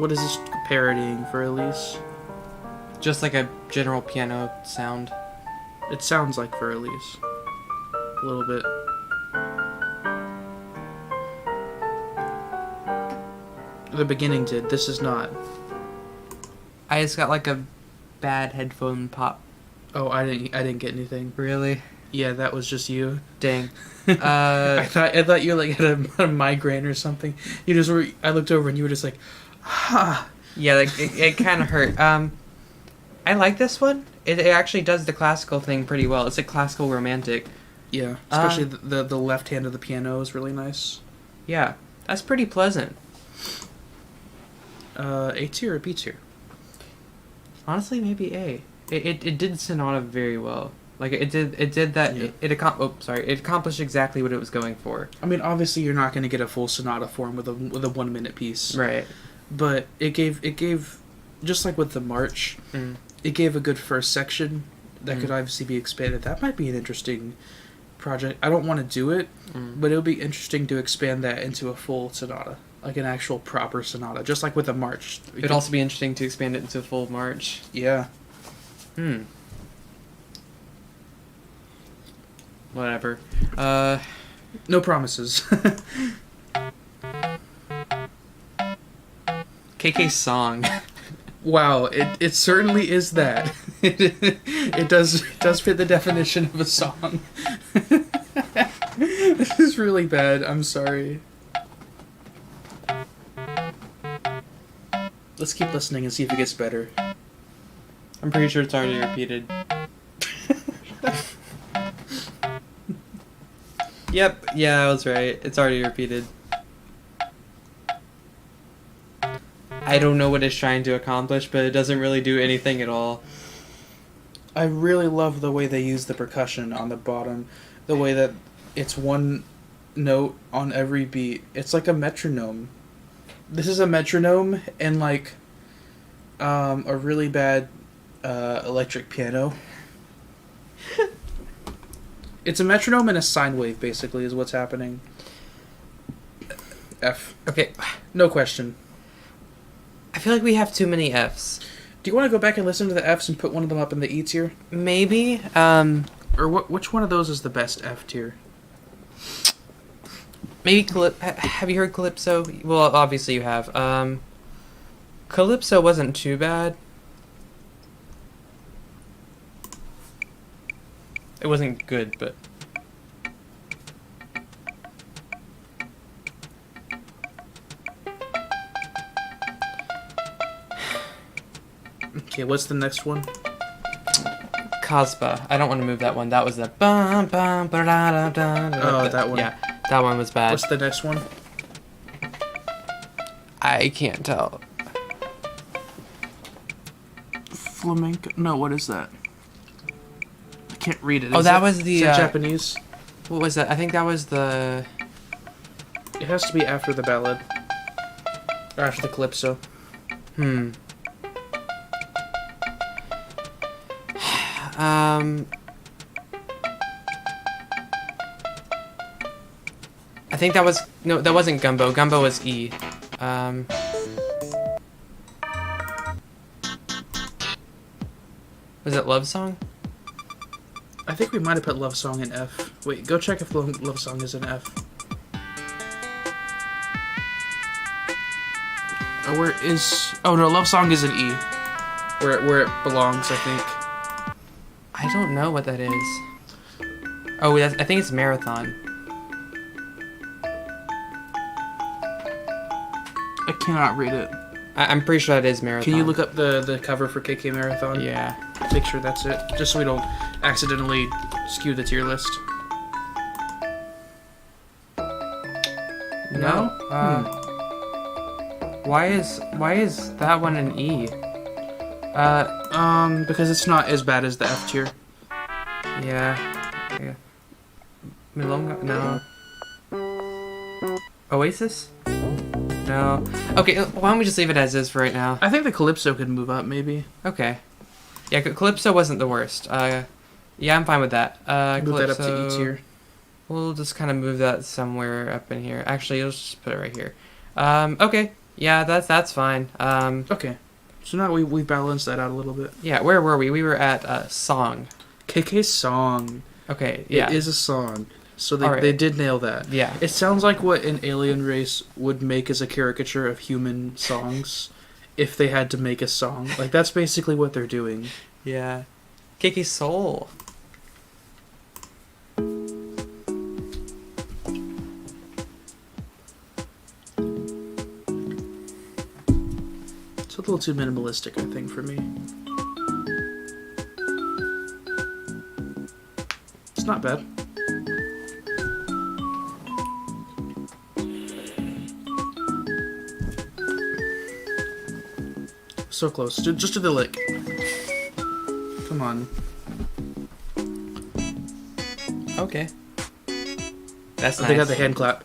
What is this parodying for Elise? Just like a general piano sound. It sounds like for Elise. A little bit. The beginning did. This is not. I just got like a bad headphone pop. Oh, I didn't get anything. Really? Yeah, that was just you. Dang. I thought you like had a migraine or something. You just were. I looked over and you were just like, ha. Yeah, like it kind of hurt. I like this one. It actually does the classical thing pretty well. It's a classical romantic. Yeah, especially the left hand of the piano is really nice. Yeah, that's pretty pleasant. A tier or B tier? Honestly, maybe A. It did sonata very well. Like it did that. Yeah. It accomplished exactly what it was going for. I mean, obviously you're not going to get a full sonata form with a 1 minute piece, Right. but it gave just like with the march, it gave a good first section that could obviously be expanded. That might be an interesting project. I don't want to do it, but it would be interesting to expand that into a full sonata, like an actual proper sonata, just like with the march. It'd also be interesting to expand it into a full march. Yeah. Whatever. No promises. KK's song. Wow, it certainly is that. It does fit the definition of a song. This is really bad. I'm sorry. Let's keep listening and see if it gets better. I'm pretty sure it's already repeated. Yep, yeah, I was right. It's already repeated. I don't know what it's trying to accomplish, but it doesn't really do anything at all. I really love the way they use the percussion on the bottom. The way that it's one note on every beat. It's like a metronome. This is a metronome and like a really bad electric piano. It's a metronome and a sine wave, basically, is what's happening. F. Okay, No question. I feel like we have too many Fs. Do you want to go back and listen to the Fs and put one of them up in the E tier? Maybe. Or which one of those is the best F tier? Maybe have you heard Calypso? Well, obviously you have. Calypso wasn't too bad. It wasn't good, but... Okay, what's the next one? Casbah. I don't want to move that one. That was the bum bum ba da da da. Oh, that one. Yeah, that one was bad. What's the next one? I can't tell. Flamenco. No, what is that? I can't read it. Oh, that was the is that Japanese? What was that? I think that was the... It has to be after the ballad. Or after the calypso. I think that was... No, that wasn't Gumbo. Gumbo was E. Was it Love Song? I think we might have put Love Song in F. Wait, go check if Love Song is in F. Oh, where is... Oh, no, Love Song is in E. Where it belongs, I think. I don't know what that is. Oh, I think it's Marathon. I cannot read it. I'm pretty sure that is Marathon. Can you look up the cover for KK Marathon? Yeah. Make sure that's it. Just so we don't accidentally skew the tier list. No? Why is that one an E? Because it's not as bad as the F tier. Yeah. Milonga? No. Oasis? No. Okay, why don't we just leave it as is for right now? I think the Calypso could move up, maybe. Okay. Yeah, Calypso wasn't the worst. Yeah, I'm fine with that. Move Calypso, that up to E tier. We'll just kind of move that somewhere up in here. Actually, let's just put it right here. Okay. Yeah, that's fine. Okay. So now we balanced that out a little bit. Yeah, where were we? We were at song. KK's song. Okay, yeah. It is a song. So All right. they did nail that. Yeah. It sounds like what an alien race would make as a caricature of human songs if they had to make a song. Like, that's basically what they're doing. Yeah. KK Soul. It's a little too minimalistic, I think, for me. It's not bad. So close. Just to the lick. Come on. Okay. That's nice. They got the hand clap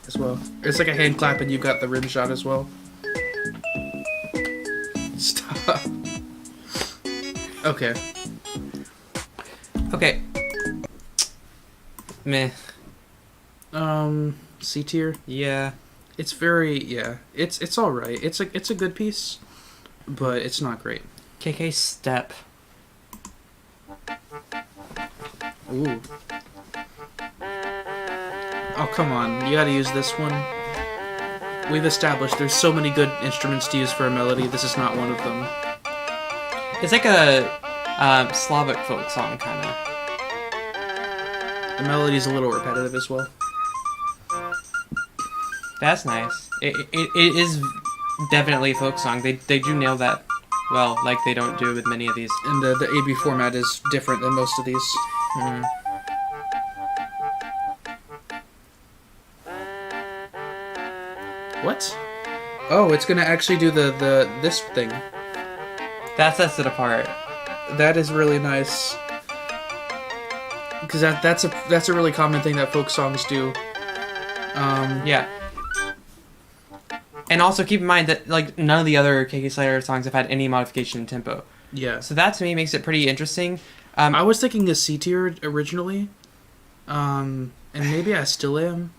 as well. It's like a hand clap and you've got the rim shot as well. Stop. Okay. Okay. Meh. C tier. Yeah. It's very It's all right. It's a good piece, but it's not great. KK Step. Ooh. Oh, come on. You gotta use this one. We've established there's so many good instruments to use for a melody. This is not one of them. It's like a Slavic folk song, kind of. The melody's a little repetitive as well. That's nice. It is definitely a folk song. They do nail that well, like they don't do with many of these. And the AB format is different than most of these. Mm. What? Oh, it's gonna actually do this thing. That sets it apart. That is really nice. Because that's a really common thing that folk songs do. Yeah. And also keep in mind that like none of the other KK Slider songs have had any modification in tempo. Yeah. So that to me makes it pretty interesting. I was thinking a C tier originally. And maybe I still am.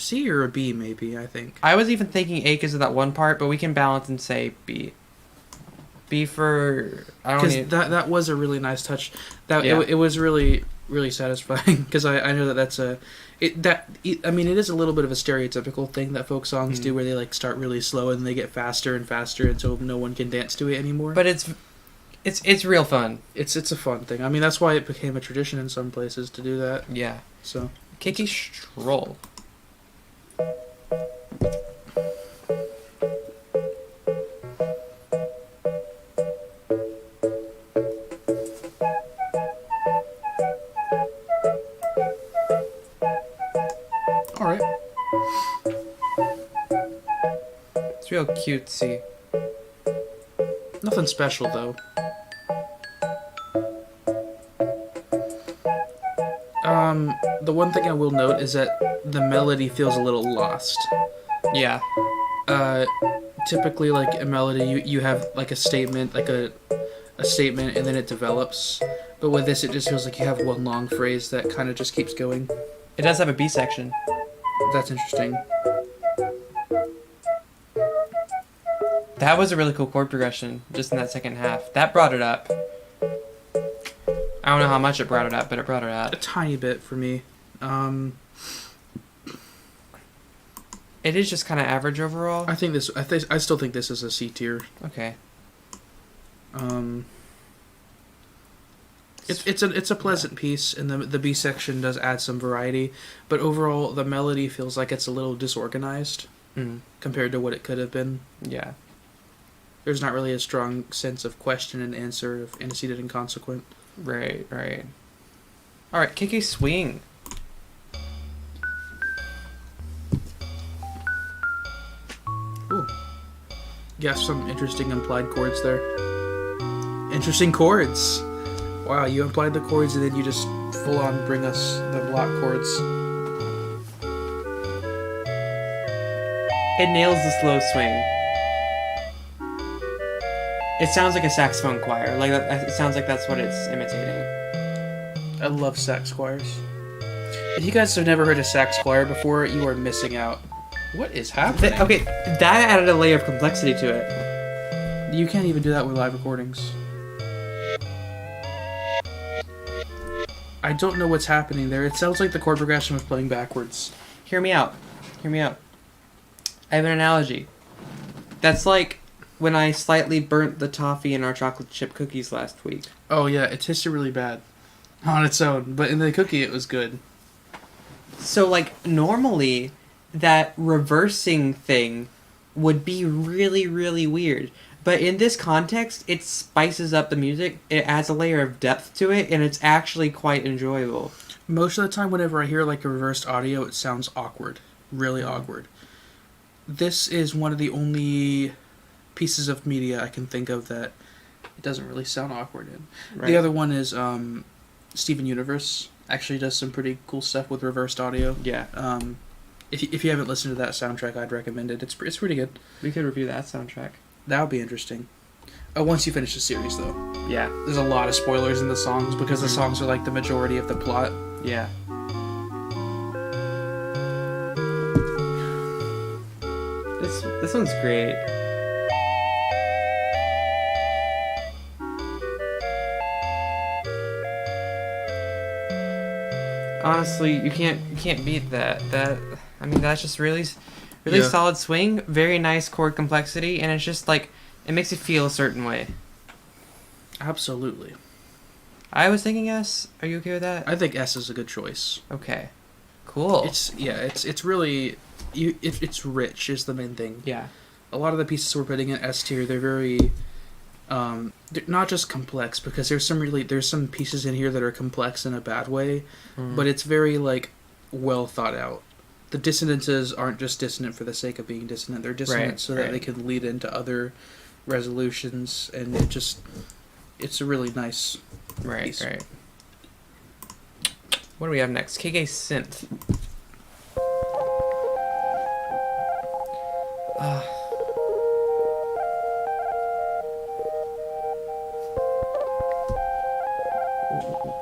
C or a B maybe, I think. I was even thinking A because of that one part, but we can balance and say B. B for I don't Because that was a really nice touch. Yeah. It was really really satisfying because I know that's I mean it is a little bit of a stereotypical thing that folk songs do where they like start really slow and they get faster and faster and so no one can dance to it anymore. But it's real fun. It's a fun thing. I mean that's why it became a tradition in some places to do that. Yeah. So KK Stroll. all right. It's real cutesy. Nothing special though. The one thing I will note is that the melody feels a little lost. Yeah. Typically, like a melody, you have like a statement, a statement, and then it develops. But with this, it just feels like you have one long phrase that kind of just keeps going. It does have a B section. That's interesting. That was a really cool chord progression just in that second half. That brought it up. I don't know how much it brought it up, but it brought it up. A tiny bit for me. It is just kind of average overall. I still think this is a C tier. Okay. It's a pleasant piece, and the B section does add some variety, but overall the melody feels like it's a little disorganized compared to what it could have been. Yeah. There's not really a strong sense of question and answer of antecedent and consequent. Right. All right, KK Swing. Ooh. Yeah, some interesting implied chords there. Interesting chords. Wow, you implied the chords and then you just full on bring us the block chords. It nails the slow swing. It sounds like a saxophone choir. Like it sounds like that's what it's imitating. I love sax choirs. If you guys have never heard a sax choir before, you are missing out. What is happening? Okay, that added a layer of complexity to it. You can't even do that with live recordings. I don't know what's happening there. It sounds like the chord progression was playing backwards. Hear me out. Hear me out. I have an analogy. That's like when I slightly burnt the toffee in our chocolate chip cookies last week. Oh yeah, it tasted really bad on its own, but in the cookie it was good. So, like, normally, that reversing thing would be really, really weird. But in this context, it spices up the music, it adds a layer of depth to it, and it's actually quite enjoyable. Most of the time, whenever I hear, like, a reversed audio, it sounds awkward. Really awkward. This is one of the only pieces of media I can think of that it doesn't really sound awkward in. Right. The other one is Steven Universe. Actually does some pretty cool stuff with reversed audio. Yeah. If you haven't listened to that soundtrack, I'd recommend it. It's pretty good. We could review that soundtrack. That would be interesting. Once you finish the series, though. Yeah. There's a lot of spoilers in the songs because the songs are like the majority of the plot. Yeah. This one's great. Honestly, you can't beat that. I mean, that's just really solid swing, very nice chord complexity, and it's just like it makes you feel a certain way. Absolutely. I was thinking S. Are you okay with that? I think S is a good choice. Okay. Cool. It's really it's rich is the main thing. Yeah. A lot of the pieces we're putting in S tier, they're very they're not just complex, because there's some pieces in here that are complex in a bad way, but it's very like well thought out. The dissonances aren't just dissonant for the sake of being dissonant. They're dissonant that they can lead into other resolutions, and it's a really nice piece. Right. What do we have next? KK Synth.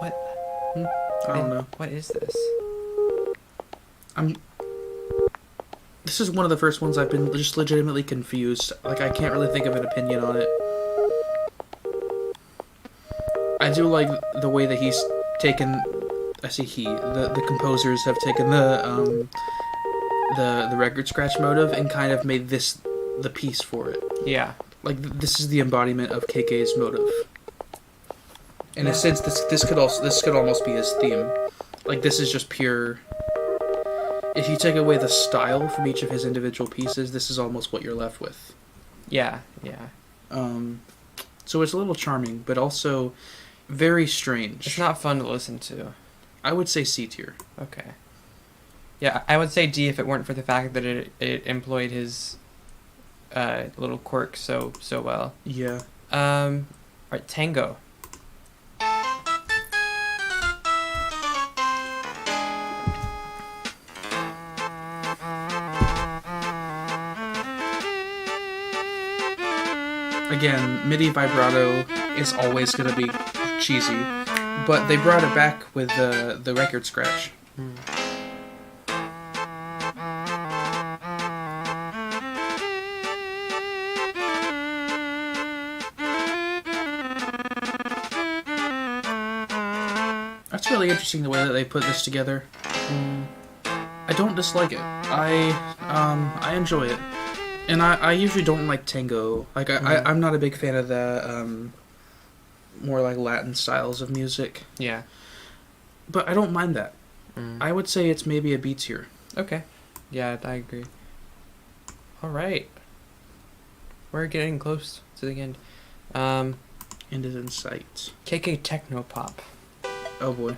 What? I don't know. What is this? This is one of the first ones I've been just legitimately confused. Like, I can't really think of an opinion on it. I do like the way that he's taken... I say the composers have taken the record scratch motive and kind of made this the piece for it. Yeah. Like, this is the embodiment of KK's motive. In a sense, this could almost be his theme. Like, this is just pure... If you take away the style from each of his individual pieces, this is almost what you're left with. Yeah. So it's a little charming, but also very strange. It's not fun to listen to. I would say C tier. Okay. Yeah, I would say D if it weren't for the fact that it employed his little quirk so well. Yeah. Alright, Tango. Again, MIDI vibrato is always going to be cheesy, but they brought it back with the record scratch. That's really interesting the way that they put this together. I don't dislike it. I enjoy it. And I usually don't like tango. Like, I'm not a big fan of the more like Latin styles of music. Yeah. But I don't mind that. I would say it's maybe a B tier. Okay. Yeah, I agree. Alright. We're getting close to the end. End is in sight. KK Technopop. Oh boy.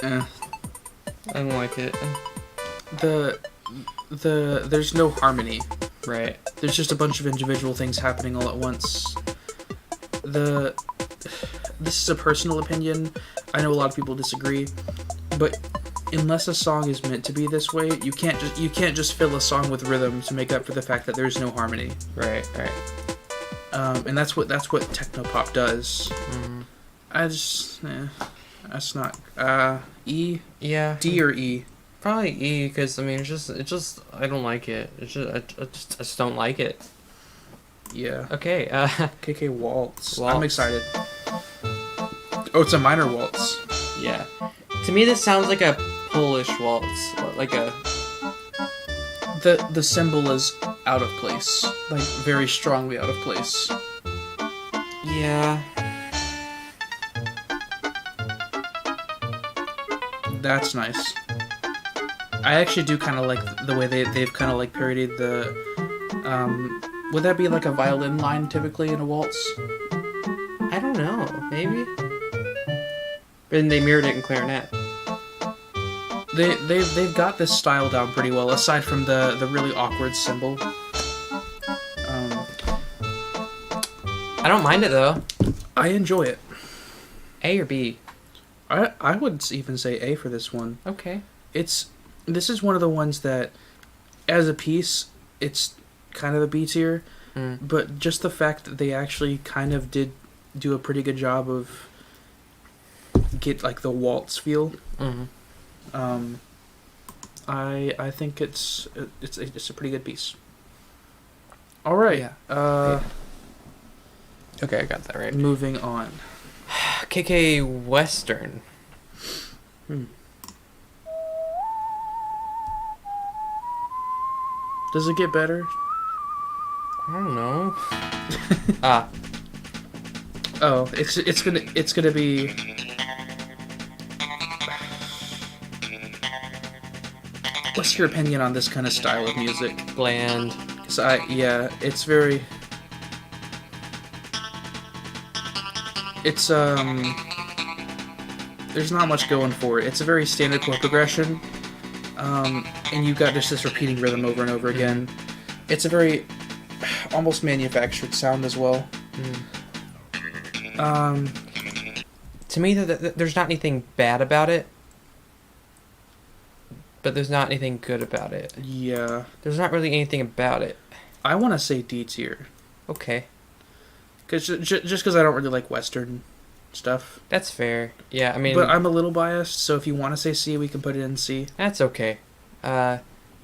I don't like it. There's no harmony. Right. There's just a bunch of individual things happening all at once. This is a personal opinion. I know a lot of people disagree, but unless a song is meant to be this way, you can't just fill a song with rhythm to make up for the fact that there's no harmony. Right. And that's what technopop does. Mm-hmm. That's not E. Yeah. D or E. Probably E, because I mean, it just I don't like it. I just don't like it. Yeah. Okay. KK Waltz. Waltz. I'm excited. Oh, it's a minor waltz. Yeah. To me, this sounds like a Polish waltz, like a. The symbol is out of place, like very strongly out of place. Yeah. That's nice. I actually do kind of like the way they've kind of like parodied the. Would that be like a violin line typically in a waltz? I don't know. Maybe. And they mirrored it in clarinet. They've got this style down pretty well, aside from the really awkward symbol. I don't mind it though. I enjoy it. A or B? I would even say A for this one. Okay. This is one of the ones that, as a piece, it's kind of the B tier, but just the fact that they actually kind of did do a pretty good job of get like the waltz feel. Mm-hmm. I think it's a pretty good piece. All right. Yeah. Okay, I got that right. Moving on. KK Western. Does it get better? I don't know. Oh, it's gonna be. What's your opinion on this kind of style of music? Bland. It's very. It's There's not much going for it. It's a very standard chord progression, and you've got just this repeating rhythm over and over again. It's a very almost manufactured sound as well. To me, there's not anything bad about it, but there's not anything good about it. Yeah. There's not really anything about it. I want to say D tier. Okay. Just because I don't really like Western stuff. That's fair. Yeah, I mean... But I'm a little biased, so if you want to say C, we can put it in C. That's okay.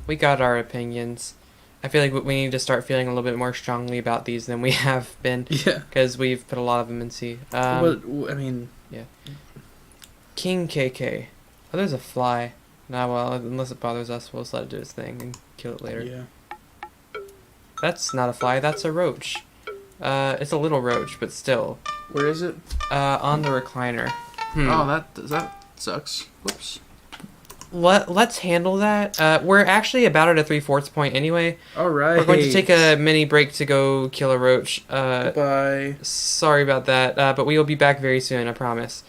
We got our opinions. I feel like we need to start feeling a little bit more strongly about these than we have been. Yeah. Because we've put a lot of them in C. I mean... Yeah. King KK. Oh, there's a fly. Nah, well, unless it bothers us, we'll just let it do its thing and kill it later. Yeah. That's not a fly, that's a roach. It's a little roach, but still. Where is it? On the recliner. Oh, that sucks. Whoops. Let's handle that. We're actually about at a 3/4 point anyway. All right. We're going to take a mini break to go kill a roach. Bye. Sorry about that, but we will be back very soon, I promise.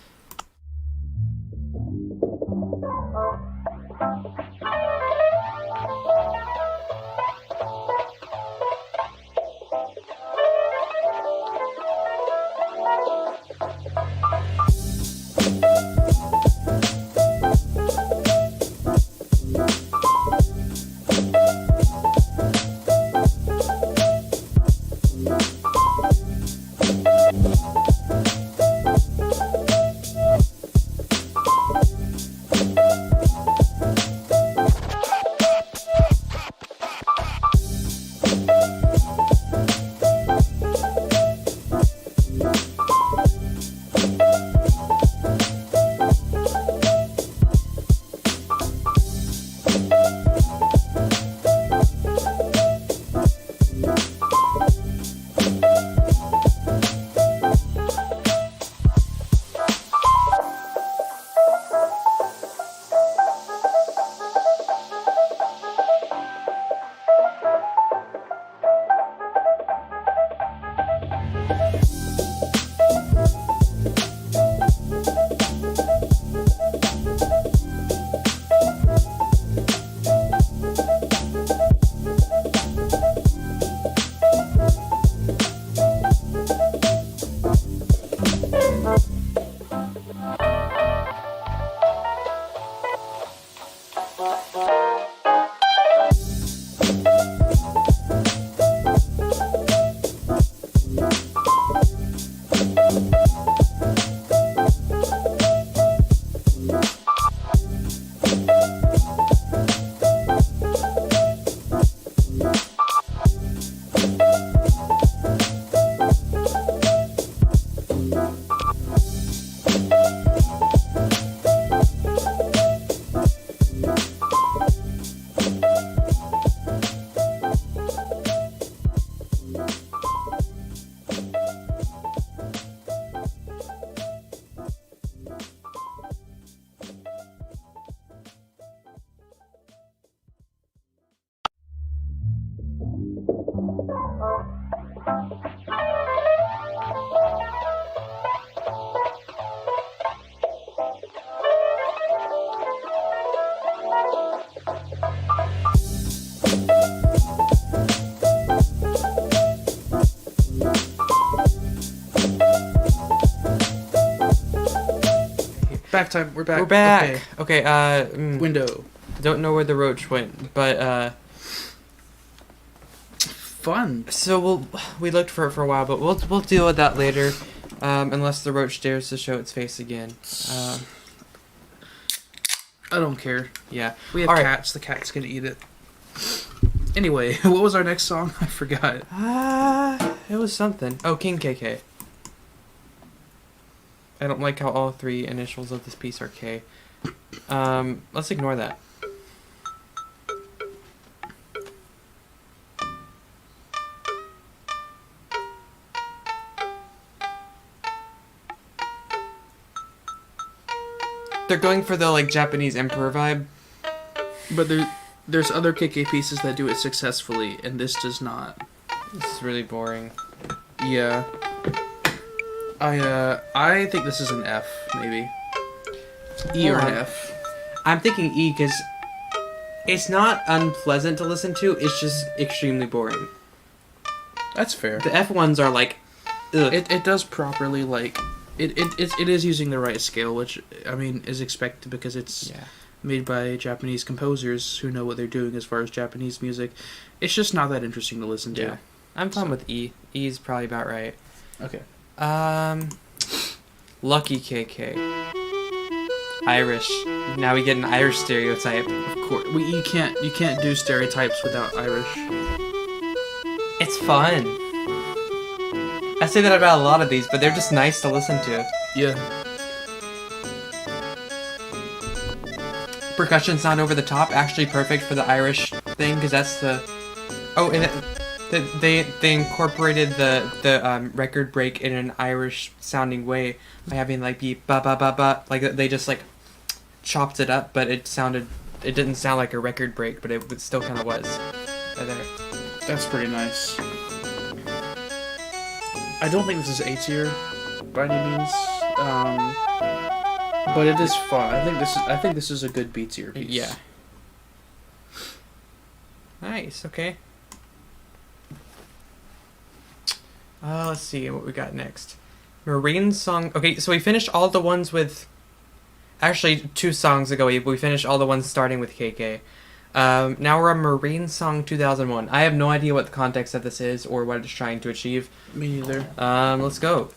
Back time. We're back. We're back. Okay. Window. Don't know where the roach went, but Fun. so we looked for it for a while, but we'll deal with that later, unless the roach dares to show its face again. I don't care. Yeah. We have All right. cats. The cat's gonna eat it. Anyway, what was our next song? I forgot. It was something. Oh, King KK. I don't like how all three initials of this piece are K. Let's ignore that. They're going for the like Japanese emperor vibe. But there's other KK pieces that do it successfully, and this does not. This is really boring. Yeah. I think this is an F, maybe. E or Hold an on. F. I'm thinking E because it's not unpleasant to listen to. It's just extremely boring. That's fair. The F ones are like, ugh. It does properly, like... It is using the right scale, which, I mean, is expected because it's made by Japanese composers who know what they're doing as far as Japanese music. It's just not that interesting to listen to. Yeah. I'm fine with E. E is probably about right. Okay. Lucky KK. Irish. Now we get an Irish stereotype. Of course. You can't do stereotypes without Irish. It's fun. I say that about a lot of these, but they're just nice to listen to. Yeah. Percussion sound over the top, actually perfect for the Irish thing, because that's the... Oh, and they incorporated the record break in an Irish sounding way by having like be ba ba ba ba, like they just like chopped it up, but it didn't sound like a record break, but it still kind of was. Right there. That's pretty nice. I don't think this is A tier by any means, but it is fun. I think this is a good B tier piece. Yeah. Nice. Okay. Let's see what we got next. Marine song. Okay, so we finished all the ones with. Actually, 2 songs ago, we finished all the ones starting with KK. Now we're on Marine Song 2001. I have no idea what the context of this is or what it's trying to achieve. Me neither. Let's go.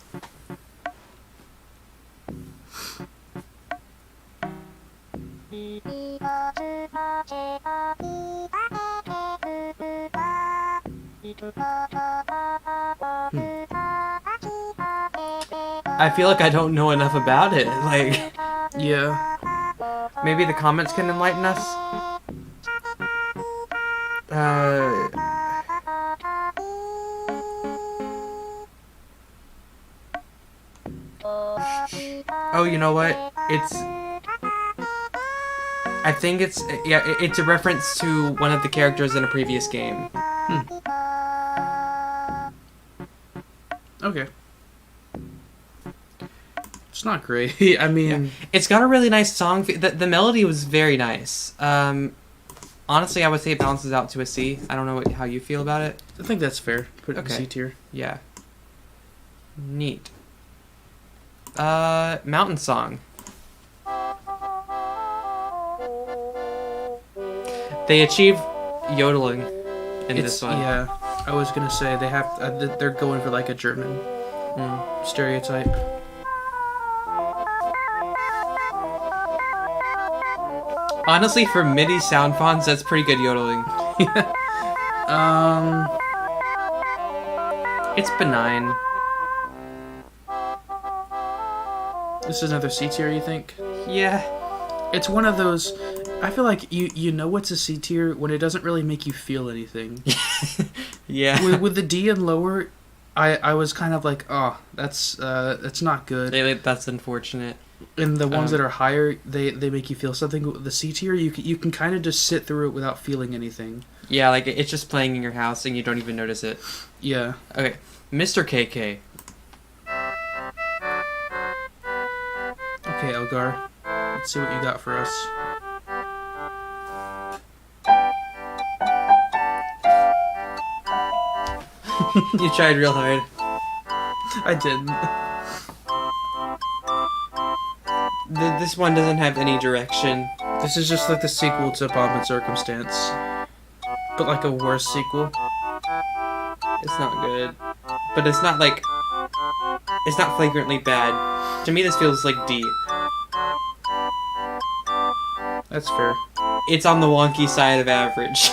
I feel like I don't know enough about it. Like, Yeah. maybe the comments can enlighten us. Oh, you know what? I think it's a reference to one of the characters in a previous game. Okay. It's not great. I mean... It's got a really nice song. The melody was very nice. Honestly, I would say it balances out to a C. I don't know how you feel about it. I think that's fair. Put it in Okay. C tier. Yeah. Neat. Mountain Song. They achieve yodeling in this one. Yeah, I was gonna say they have. They're going for like a German stereotype. Honestly, for MIDI sound fonts, that's pretty good yodeling. It's benign. This is another C tier, you think? Yeah. It's one of those. I feel like you know what's a C tier when it doesn't really make you feel anything. Yeah. with the D and lower, I was kind of like, oh, that's not good. That's unfortunate. And the ones that are higher, they make you feel something. The C tier, you can kind of just sit through it without feeling anything. Yeah, like it's just playing in your house and you don't even notice it. Yeah. Okay, Mr. KK. Okay, Elgar. Let's see what you got for us. You tried real hard. I didn't. This one doesn't have any direction. This is just like the sequel to Pomp and Circumstance, but like a worse sequel. It's not good, but it's not like it's not flagrantly bad. To me, this feels like D. That's fair. It's on the wonky side of average.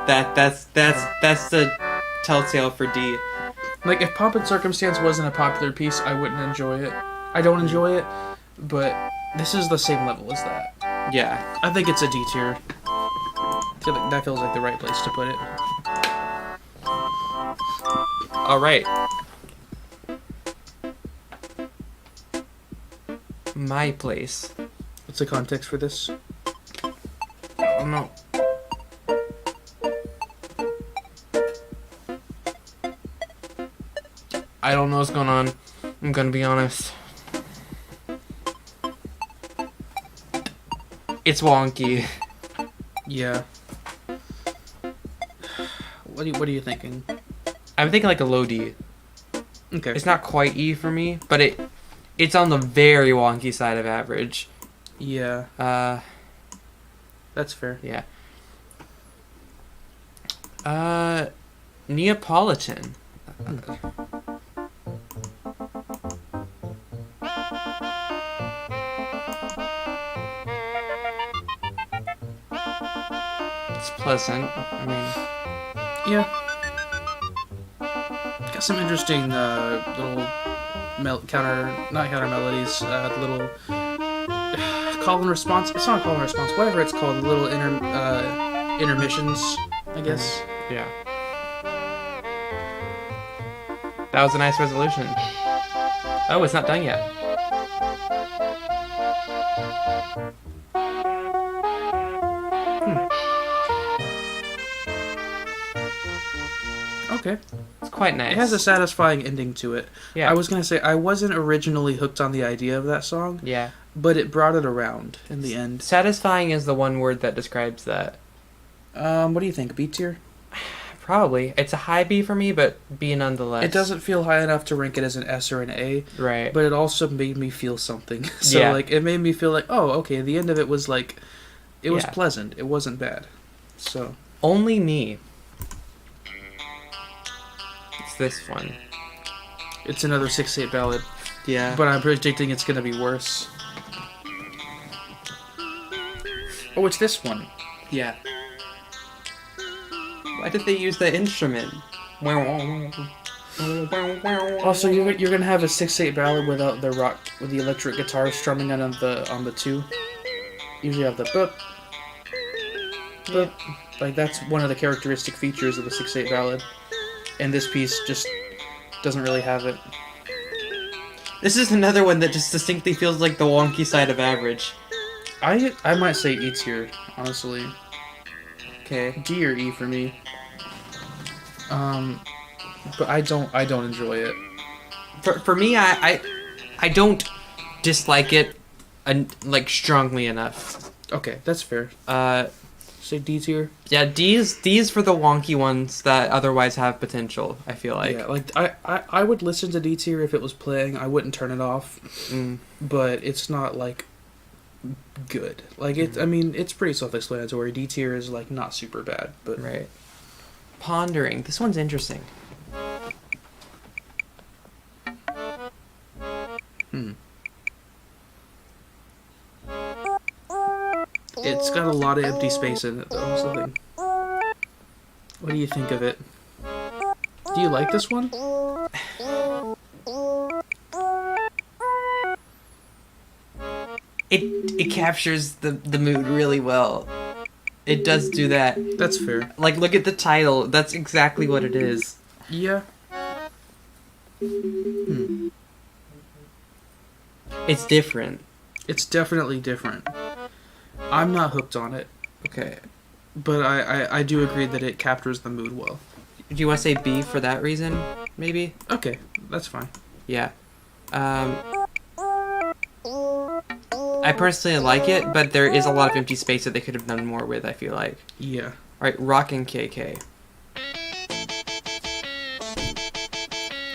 That's the telltale for D. Like, if Pomp and Circumstance wasn't a popular piece, I wouldn't enjoy it. I don't enjoy it, but this is the same level as that. Yeah. I think it's a D tier. I feel like that feels like the right place to put it. All right. My place. What's the context for this? Oh no. I don't know what's going on. I'm gonna be honest. It's wonky. Yeah. What are you thinking? I'm thinking like a low D. Okay. It's not quite E for me, but it's on the very wonky side of average. Yeah. That's fair. Yeah. Neapolitan. It's pleasant. I mean, Yeah. Got some interesting little counter melodies. Little call and response. It's not a call and response. Whatever it's called. Little intermissions, I guess. yeah. That was a nice resolution. Oh, it's not done yet. Okay. It's quite nice. It has a satisfying ending to it. Yeah. I was gonna say I wasn't originally hooked on the idea of that song, Yeah. but it brought it around in the end. Satisfying is the one word that describes that. What do you think? B tier? Probably. It's a high B for me, but B nonetheless. It doesn't feel high enough to rank it as an S or an A, Right. but it also made me feel something. So Yeah. like it made me feel like, oh, okay, the end of it was like, it was Yeah. pleasant. It wasn't bad. So Only Me. It's this one. it's another 6/8 ballad, Yeah. but I'm predicting it's gonna be worse. Oh, it's this one. Yeah. Why did they use the instrument? Also, you're gonna have a 6/8 ballad without the rock with the electric guitar strumming on the two. Usually have the boop, boop. Like that's one of the characteristic features of a 6/8 ballad, and this piece just doesn't really have it. This is another one that just distinctly feels like the wonky side of average. I might say E tier, honestly. Okay. D or E for me. But I don't enjoy it. For me, I don't dislike it, like strongly enough. Okay, that's fair. Say D tier. Yeah, D's for the wonky ones that otherwise have potential. I feel like. Yeah, like I would listen to D tier if it was playing. I wouldn't turn it off. But it's not like good. Like it. I mean, it's pretty self-explanatory. D tier is like not super bad, but Right. Pondering. This one's interesting. It's got a lot of empty space in it, though. That's the thing. What do you think of it? Do you like this one? It captures the mood really well. It does do that. That's fair. Like, look at the title. That's exactly what it is. Yeah. It's different. It's definitely different. I'm not hooked on it, Okay. but I do agree that it captures the mood well. Do you want to say B for that reason? Maybe? Okay, that's fine. Yeah. I personally like it, but there is a lot of empty space that they could have done more with, I feel like. Yeah. Alright, Rockin' KK.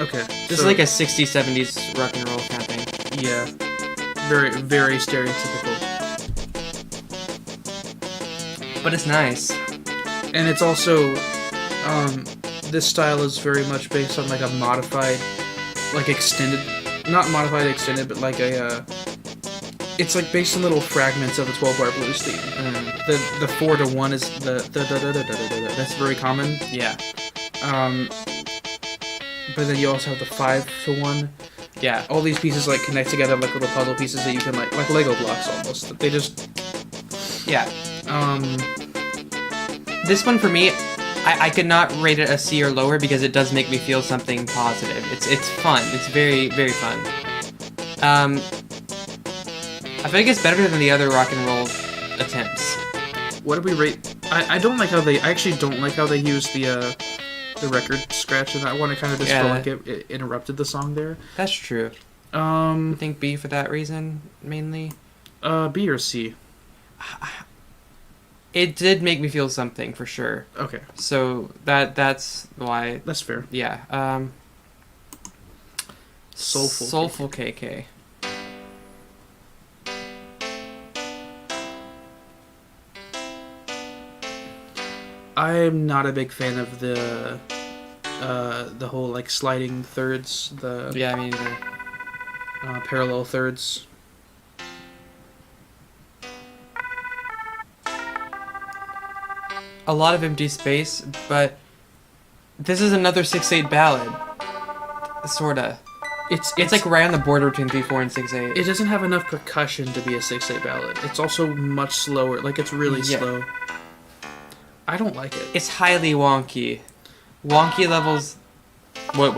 Okay. This is like a 60s, 70s rock and roll kind of thing. Yeah. very, very stereotypical. But it's nice. And it's also, this style is very much based on like a modified, like extended, not modified extended, but like a, it's like based on little fragments of the 12-bar blues theme. The 4-to-1 is that's very common. Yeah. But then you also have the 5-to-1. Yeah. All these pieces like connect together like little puzzle pieces that you can like Lego blocks almost. They just, yeah. This one for me, I could not rate it a C or lower because it does make me feel something positive. It's fun. It's very, very fun. I feel like it's better than the other rock and roll attempts. What do we rate? I don't like how they. I actually don't like how they use the record scratch in that one. It kind of just felt like it interrupted the song there. That's true. I think B for that reason mainly. B or C. It did make me feel something for sure. Okay. So that's why. That's fair. Yeah. Soulful KK. I'm not a big fan of the whole like sliding thirds. Yeah, I mean parallel thirds. a lot of empty space, but this is another 6/8 ballad. Sorta. It's like right on the border between 3/4 and 6/8. It doesn't have enough percussion to be a 6/8 ballad. It's also much slower. Like it's really slow. I don't like it. It's highly wonky. Wonky levels. What?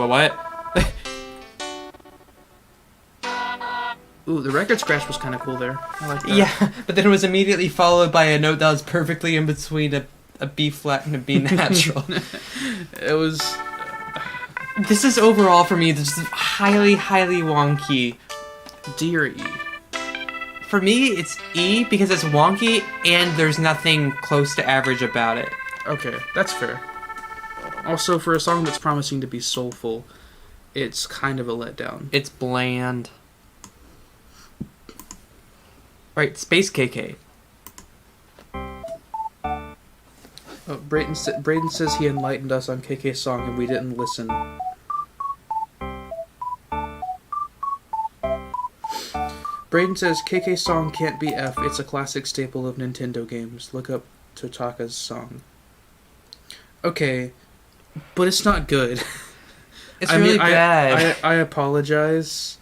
Ooh, the record scratch was kind of cool there. I like that. Yeah, but then it was immediately followed by a note that was perfectly in between a B flat and a B natural. It was. This is overall for me just highly, highly wonky. D or E? For me, it's E because it's wonky and there's nothing close to average about it. Okay, that's fair. Also, for a song that's promising to be soulful, it's kind of a letdown. It's bland. Right, Space KK. Oh, Braden says he enlightened us on KK's song and we didn't listen. Braden says KK's song can't be F. It's a classic staple of Nintendo games. Look up Totaka's song. Okay, but it's not good. It's really bad. I apologize.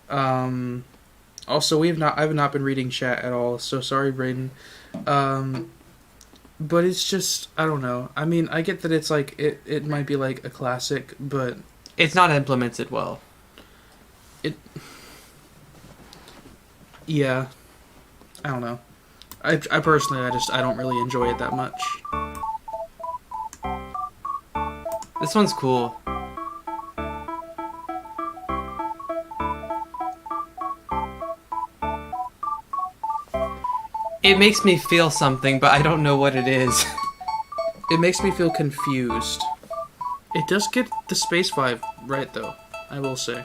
Also, I've not been reading chat at all, so sorry, Braden. But it's just, I don't know. I mean, I get that it's like it might be like a classic, but it's not implemented well. Yeah, I don't know. I personally, I don't really enjoy it that much. This one's cool. It makes me feel something, but I don't know what it is. It makes me feel confused. It does get the space vibe right, though, I will say.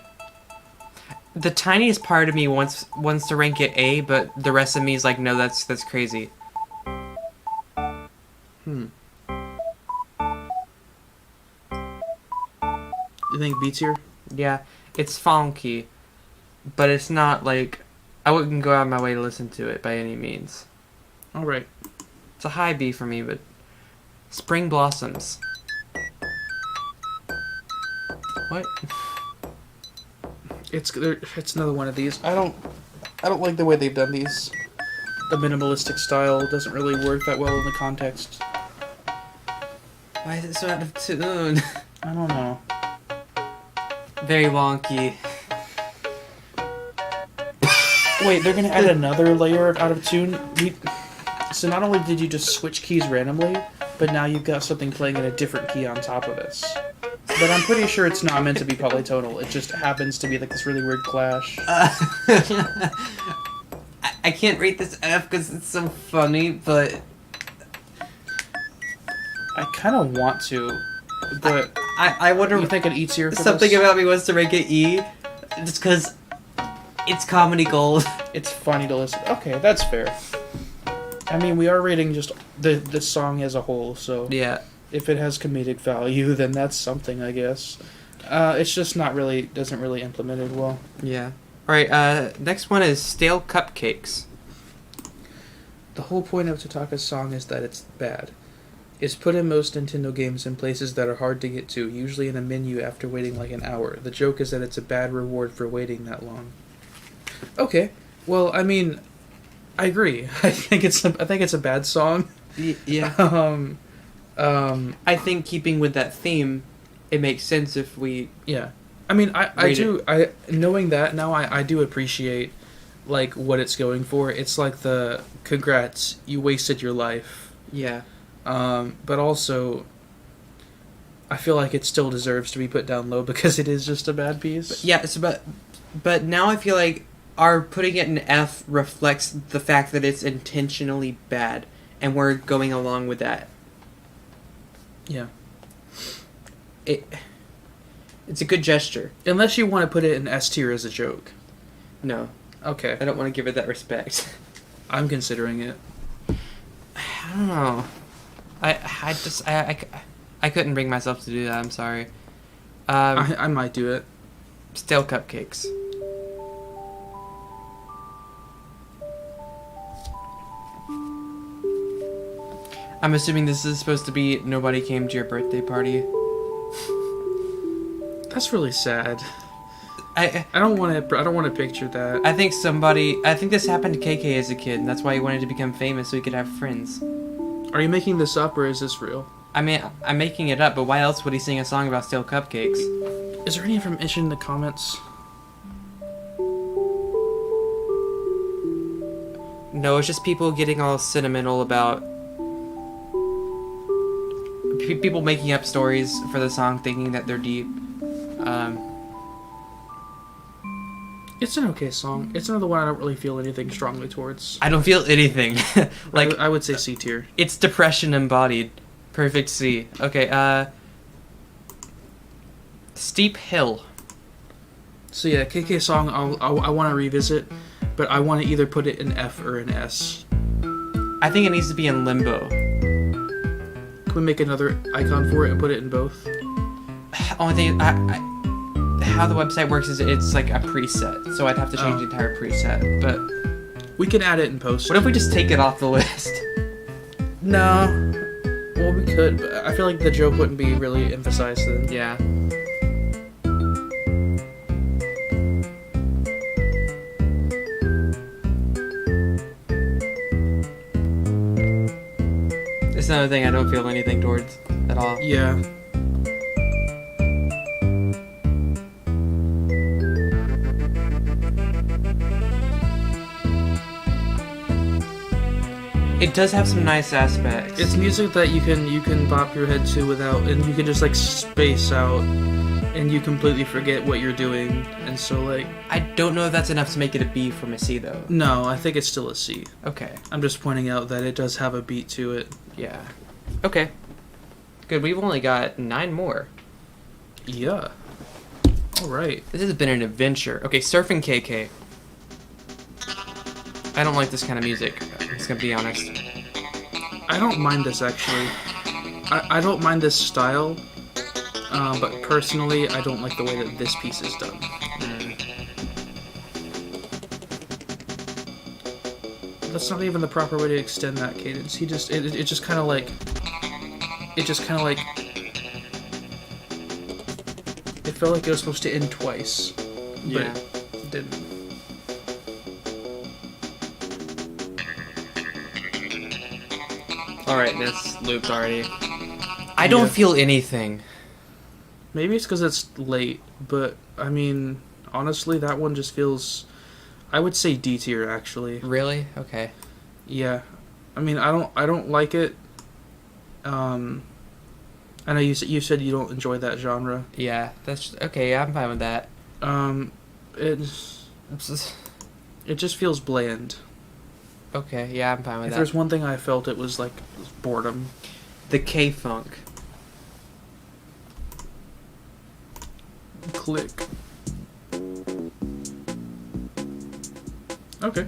The tiniest part of me wants to rank it A, but the rest of me is like, no, that's crazy. You think B tier? Yeah, it's funky, but it's not like I wouldn't go out of my way to listen to it by any means. All right. It's a high B for me, but Spring Blossoms. What? It's another one of these. I don't like the way they've done these. The minimalistic style doesn't really work that well in the context. Why is it so out of tune? I don't know. Very wonky. Wait, they're gonna add another layer of out of tune? So not only did you just switch keys randomly, but now you've got something playing in a different key on top of this. But I'm pretty sure it's not meant to be polytonal. It just happens to be like this really weird clash. I can't rate this F because it's so funny, but I kind of want to, but I wonder. You think an E tier for something this? about me wants to rank it E, just because It's comedy gold. It's funny to listen. Okay, that's fair. I mean, we are rating just the song as a whole, so Yeah. if it has comedic value, then that's something, I guess. It's just doesn't really implement it well. Yeah. Alright, next one is Stale Cupcakes. The whole point of Tataka's song is that it's bad. It's put in most Nintendo games in places that are hard to get to, usually in a menu after waiting like an hour. The joke is that it's a bad reward for waiting that long. Okay, well, I mean, I agree. I think it's a bad song. Yeah. I think keeping with that theme, it makes sense if we... Yeah. I mean, knowing that now, I do appreciate, like, what it's going for. It's like the, congrats, you wasted your life. Yeah. But also, I feel like it still deserves to be put down low because it is just a bad piece. Yeah, but now I feel like our putting it in F reflects the fact that it's intentionally bad, and we're going along with that. Yeah. It's a good gesture. Unless you want to put it in S tier as a joke. No. Okay. I don't want to give it that respect. I'm considering it. I don't know. I couldn't bring myself to do that, I'm sorry. I might do it. Stale Cupcakes. I'm assuming this is supposed to be Nobody Came to Your Birthday Party. That's really sad. I don't want to picture that. I think this happened to KK as a kid, and that's why he wanted to become famous so he could have friends. Are you making this up or is this real? I mean, I'm making it up, but why else would he sing a song about stale cupcakes? Is there any information in the comments? No, it's just people getting all sentimental about... people making up stories for the song, thinking that they're deep. It's an okay song. It's another one I don't really feel anything strongly towards. I don't feel anything. Like, I would say C tier. It's depression embodied. Perfect C. Okay, Steep Hill. So yeah, KK song I want to revisit, but I want to either put it in F or in S. I think it needs to be in limbo. Can we make another icon for it and put it in both? Only thing, how the website works is it's like a preset, so I'd have to change the entire preset, but... We can add it in post. What if we just take it off the list? No. Well, we could, but I feel like the joke wouldn't be really emphasized then. Yeah. It's another thing I don't feel anything towards at all. Yeah. It does have some nice aspects. It's music that you can bop your head to without, and you can just like space out, and you completely forget what you're doing, and so like... I don't know if that's enough to make it a B from a C though. No, I think it's still a C. Okay. I'm just pointing out that it does have a beat to it. Yeah. Okay. Good, we've only got 9 more. Yeah. Alright. This has been an adventure. Okay, Surfing KK. I don't like this kind of music. I'm just gonna be honest. I don't mind this actually. I don't mind this style, but personally, I don't like the way that this piece is done. That's not even the proper way to extend that cadence. It just kind of like, it felt like it was supposed to end twice, but it didn't. Alright, that's looped already. I don't feel anything. Maybe it's because it's late, but I mean, honestly, that one just feels... I would say D tier, actually. Really? Okay. Yeah. I mean, I don't like it. I know you said you don't enjoy that genre. Yeah, that's... Okay, yeah, I'm fine with that. It just feels bland. Okay, yeah, I'm fine with that. If there's one thing I felt, it was like boredom. The K-Funk. Click. Okay.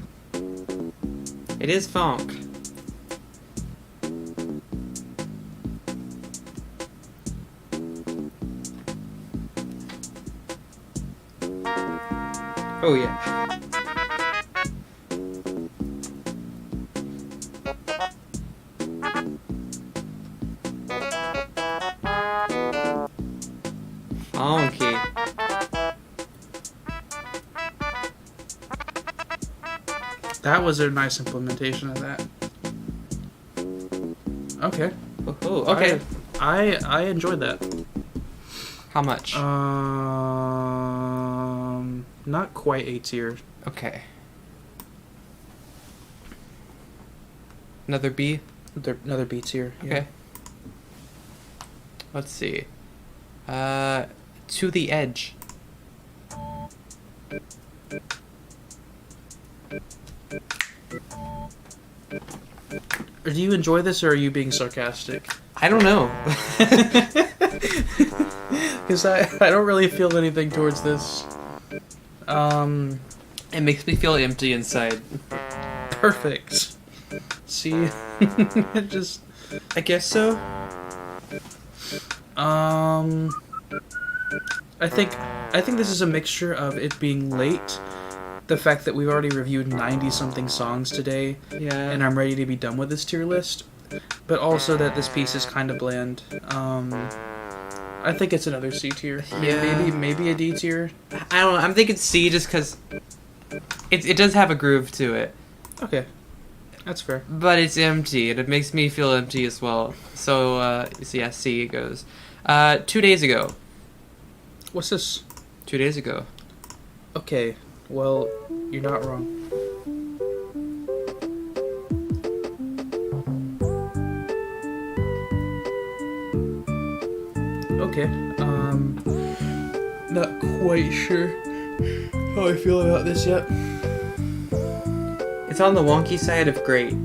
It is funk. Oh yeah. Funky. That was a nice implementation of that. Okay. Oh, okay. I enjoyed that. How much? Not quite A tier. Okay. Another B? Another B tier. Yeah. Okay. Let's see. To the Edge. Do you enjoy this, or are you being sarcastic? I don't know. Because I don't really feel anything towards this. It makes me feel empty inside. Perfect. See, it just. I guess so. I think this is a mixture of it being late, the fact that we've already reviewed 90-something songs today, Yeah. and I'm ready to be done with this tier list, but also that this piece is kind of bland. I think it's another C tier. Yeah. Maybe a D tier. I don't know. I'm thinking C just because it does have a groove to it. Okay, that's fair. But it's empty, and it makes me feel empty as well. So yeah, C it goes. 2 days ago. What's this? 2 days ago. Okay, well, you're not wrong. Okay, not quite sure how I feel about this yet. It's on the wonky side of great.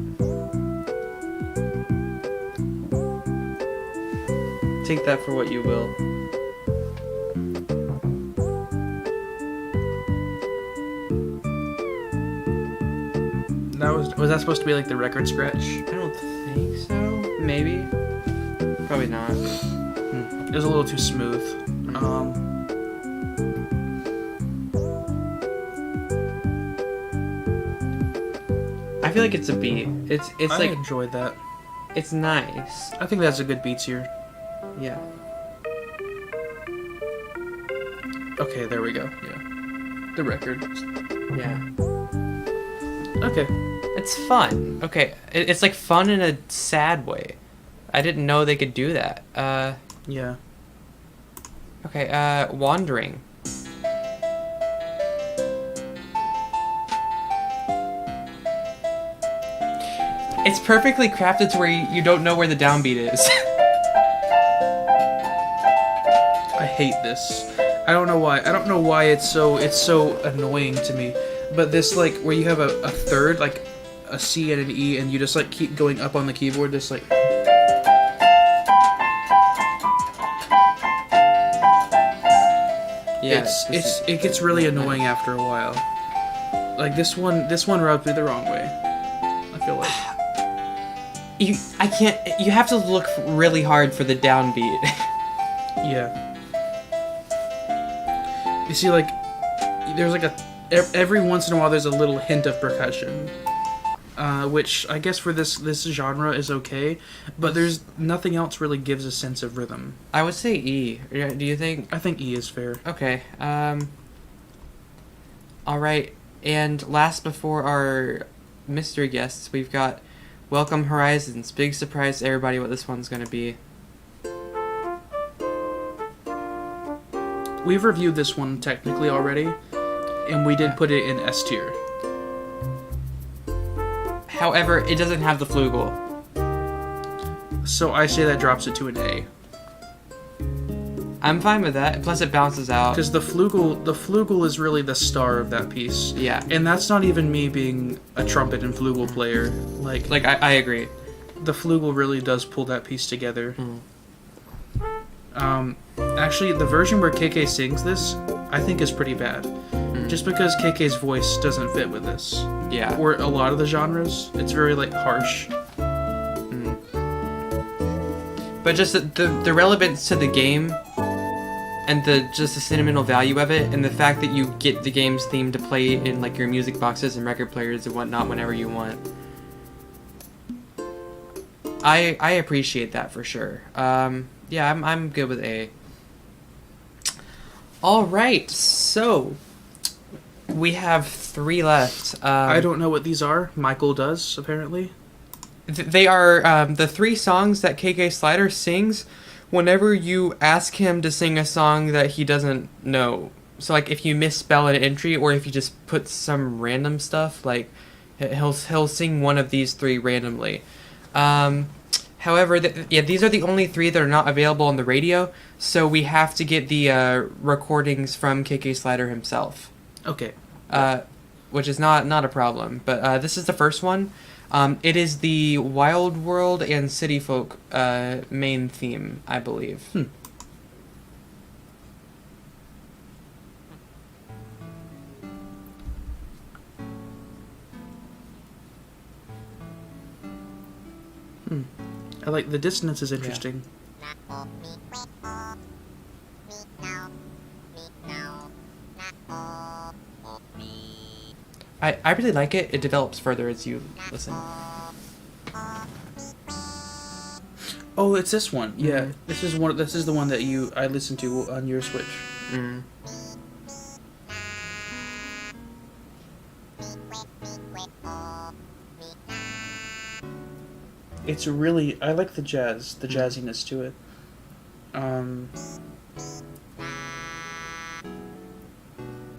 Take that for what you will. Was that supposed to be like the record scratch? I don't think so. Maybe. Probably not. It was a little too smooth. I feel like it's a B. It's I like enjoyed that. it's nice. I think that's a good beat tier. Yeah. Okay, there we go. Yeah, the record. Yeah. Okay. It's fun. Okay, it's like fun in a sad way. I didn't know they could do that. Yeah. Okay, Wandering. It's perfectly crafted to where you don't know where the downbeat is. I hate this. I don't know why. I don't know why it's so annoying to me. But this, like, where you have a third, like a C and an E, and you just like keep going up on the keyboard, just like. Yeah, it gets really annoying after a while. Like this one rubbed me the wrong way. I feel like. You have to look really hard for the downbeat. Yeah. You see, like, there's like every once in a while there's a little hint of percussion, which I guess for this genre is okay, but there's nothing else really gives a sense of rhythm. I would say E. Do you think? I think E is fair. Okay. All right. And last before our mystery guests, we've got Welcome Horizons. Big surprise to everybody what this one's gonna be. We've reviewed this one technically already, and we did put it in S tier. However, it doesn't have the flugel. So I say that drops it to an A. I'm fine with that. Plus, it bounces out. Because the flugel is really the star of that piece. Yeah. And that's not even me being a trumpet and flugel player. Like I agree. The flugel really does pull that piece together. Actually, the version where KK sings this, I think is pretty bad. Just because KK's voice doesn't fit with this. Yeah. Or a lot of the genres, it's very, like, harsh. But just the relevance to the game and just the sentimental value of it, and the fact that you get the game's theme to play in like your music boxes and record players and whatnot whenever you want. I appreciate that for sure. Yeah, I'm good with A. All right, so we have 3 left. I don't know what these are. Michael does, apparently. They are the 3 songs that KK Slider sings whenever you ask him to sing a song that he doesn't know. So, like, if you misspell an entry or if you just put some random stuff, like, he'll sing one of these 3 randomly. However, these are the only 3 that are not available on the radio, so we have to get the recordings from KK Slider himself. Okay. Which is not a problem. But this is the first one. It is the Wild World and City Folk main theme, I believe. I like the dissonance is interesting. I really like it. It develops further as you listen. Oh, it's this one. Yeah, Mhm. this is the one that I listened to on your Switch. Mm. It's really, I like the jazziness to it.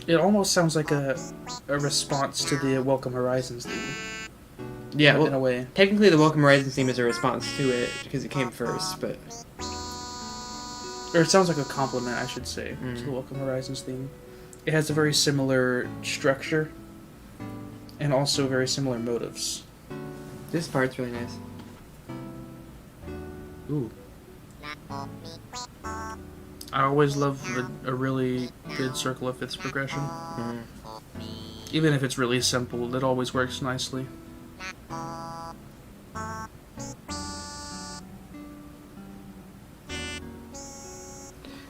It almost sounds like a response to the Welcome Horizons theme. Yeah, in well, a way. technically the Welcome Horizons theme is a response to it because it came first, but Or it sounds like a compliment, I should say, to the Welcome Horizons theme. It has a very similar structure, and also very similar motives. this part's really nice. Ooh. I always love a really good circle of fifths progression. Even if it's really simple, it always works nicely.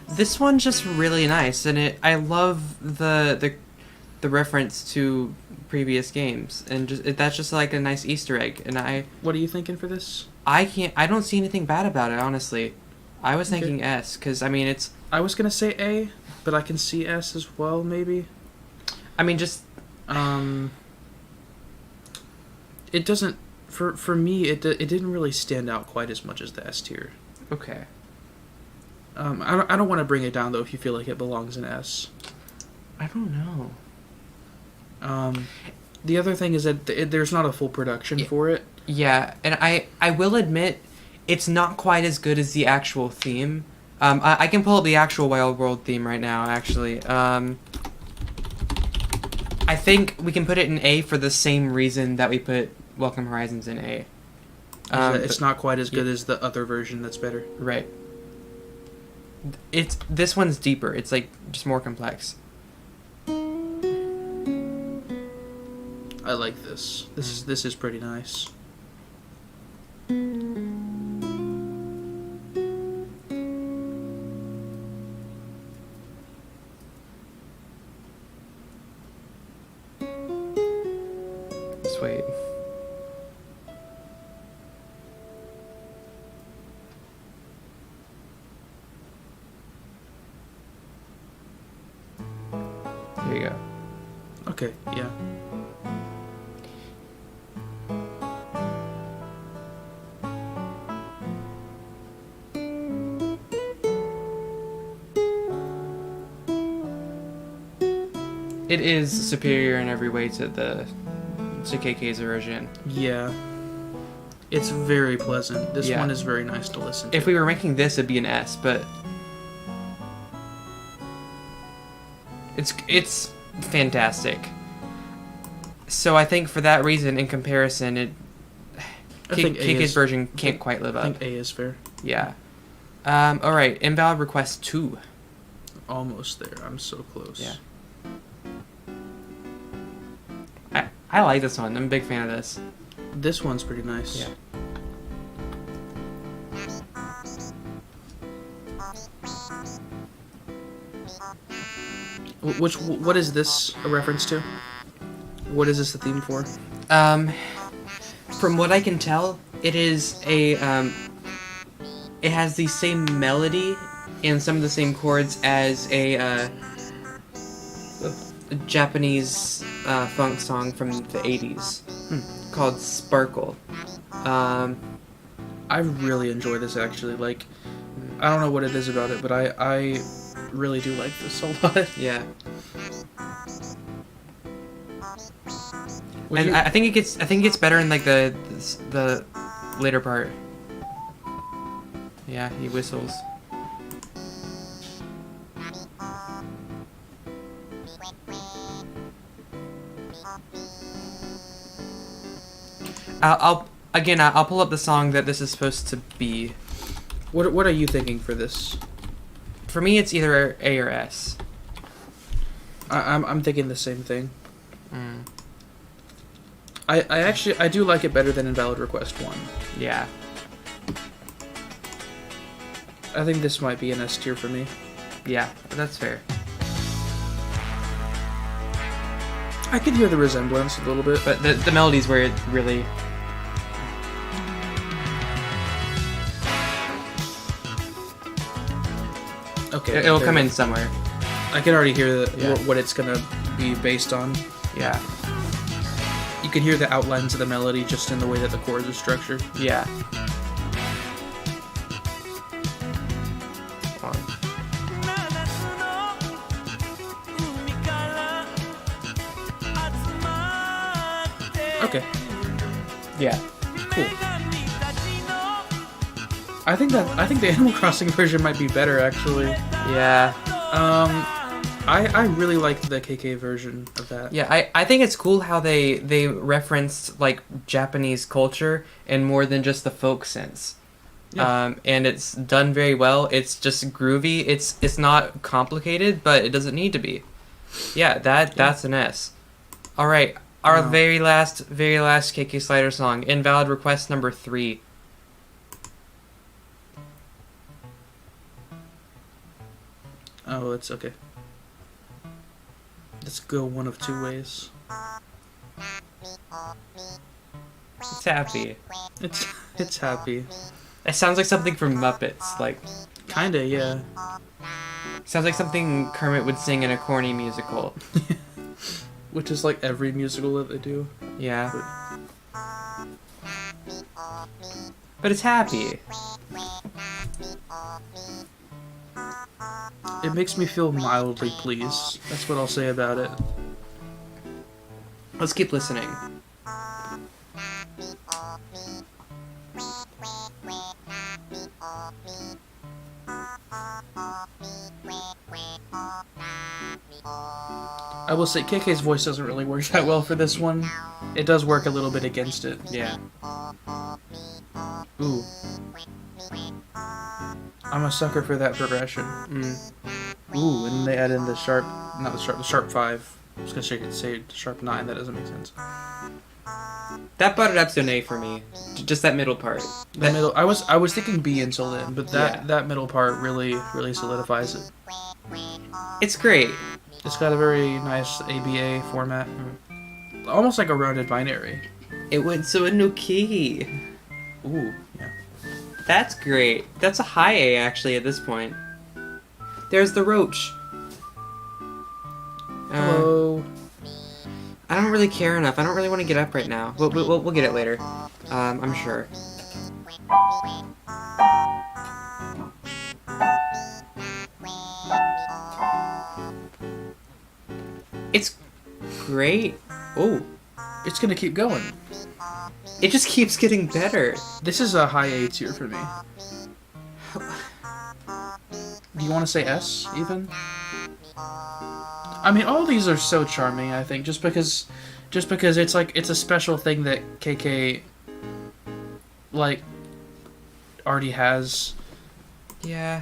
This one's just really nice, and I love the reference to previous games, and that's just like a nice Easter egg. And What are you thinking for this? I don't see anything bad about it, honestly. I was thinking S, because I mean it's. I was gonna say A, but I can see S as well, maybe. I mean, just it doesn't for me. It didn't really stand out quite as much as the S tier. okay. I don't want to bring it down though if you feel like it belongs in S. I don't know. The other thing is that there's not a full production for it. Yeah, and I will admit, it's not quite as good as the actual theme. I can pull up the actual Wild World theme right now, actually. I think we can put it in A for the same reason that we put Welcome Horizons in A. It's not quite as good as the other version that's better. Right. This one's deeper. It's like just more complex. I like this. This is pretty nice. Just wait. There you go. Okay, yeah. It is superior in every way to KK's version. Yeah. It's very pleasant. This Yeah. one is very nice to listen to. If we were making this, it'd be an S, but it's fantastic. So I think for that reason, in comparison, I think A KK's is, version can't quite live I up. think A is fair. Yeah. All right. Invalid request 2. Almost there. I'm so close. Yeah. I like this one. I'm a big fan of this. This one's pretty nice. Yeah. What is this a reference to? What is this the theme for? From what I can tell, it is a it has the same melody and some of the same chords as a Japanese funk song from the 80s called Sparkle. I really enjoy this actually. Like, I don't know what it is about it, but I really do like this a lot. Yeah. Would And you- I think it gets better in like the later part. Yeah, he whistles. I'll pull up the song that this is supposed to be. What are you thinking for this? For me, it's either A or S. I'm thinking the same thing. Mm. I do like it better than Invalid Request 1. Yeah. I think this might be an S tier for me. Yeah, that's fair. I can hear the resemblance a little bit. But the melody's where it really. Okay, It'll there come you in go. somewhere. I can already hear Yeah. what it's gonna be based on. Yeah. You can hear the outlines of the melody just in the way that the chords are structured. Yeah. Okay, Yeah. cool. I think the Animal Crossing version might be better actually. Yeah. I really liked the KK version of that. Yeah, I think it's cool how they referenced like Japanese culture and more than just the folk sense. Yeah. And it's done very well. It's just groovy. It's not complicated, but it doesn't need to be. Yeah, that's an S. All right, our Wow. very last KK Slider song, Invalid Request number 3. Oh, it's okay. Let's go one of two ways. It's happy. It's happy. It sounds like something from Muppets. Like, Kinda, yeah. sounds like something Kermit would sing in a corny musical. Which is like every musical that they do. Yeah. But it's happy. It makes me feel mildly pleased. That's what I'll say about it. Let's keep listening. I will say KK's voice doesn't really work that well for this one. It does work a little bit against it. Yeah. Ooh. I'm a sucker for that progression. Mm. Ooh, and they add in the sharp, not the sharp 5. I was gonna say the sharp 9, that doesn't make sense. That brought it up to an A for me. Just that middle part. The middle, I was thinking B until then, but Yeah. that middle part really solidifies it. It's great. It's got a very nice ABA format, almost like a rounded binary. It went to a new key. Ooh, yeah. That's great. That's a high A actually at this point. There's the roach. Hello. I don't really care enough. I don't really want to get up right now. We'll get it later. I'm sure. It's great. Oh, It's gonna keep going. it just keeps getting better. This is a high A tier for me. Do you want to say S even? I mean, all these are so charming. I think just because it's like it's a special thing that KK like already has. Yeah.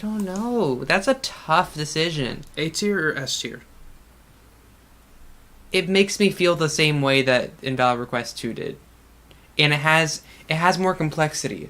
don't know. That's a tough decision. A tier or S tier? It makes me feel the same way that Invalid Request 2 did. And it has more complexity.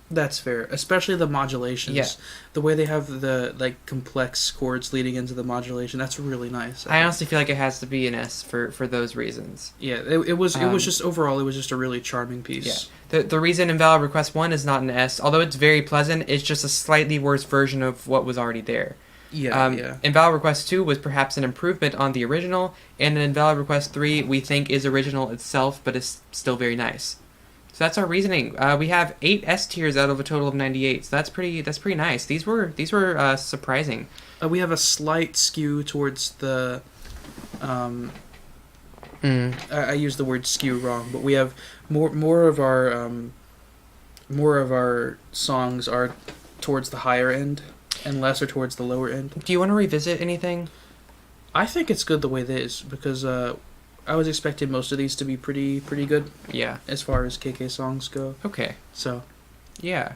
That's fair, especially the modulations. Yeah. The way they have the like complex chords leading into the modulation, that's really nice. I honestly feel like it has to be an S for those reasons. Yeah, it was just overall it was just a really charming piece. Yeah. The reason Invalid Request 1 is not an S, although it's very pleasant, it's just a slightly worse version of what was already there. Yeah. Invalid Request 2 was perhaps an improvement on the original, and Invalid Request 3 we think is original itself, but is still very nice. So that's our reasoning. We have 8 S tiers out of a total of 98. So that's pretty nice. These were surprising. We have a slight skew towards the. I used the word skew wrong, but we have more of our songs are towards the higher end, and less are towards the lower end. Do you want to revisit anything? I think it's good the way it is because I was expecting most of these to be pretty good. Yeah. As far as KK songs go. Okay. So. Yeah.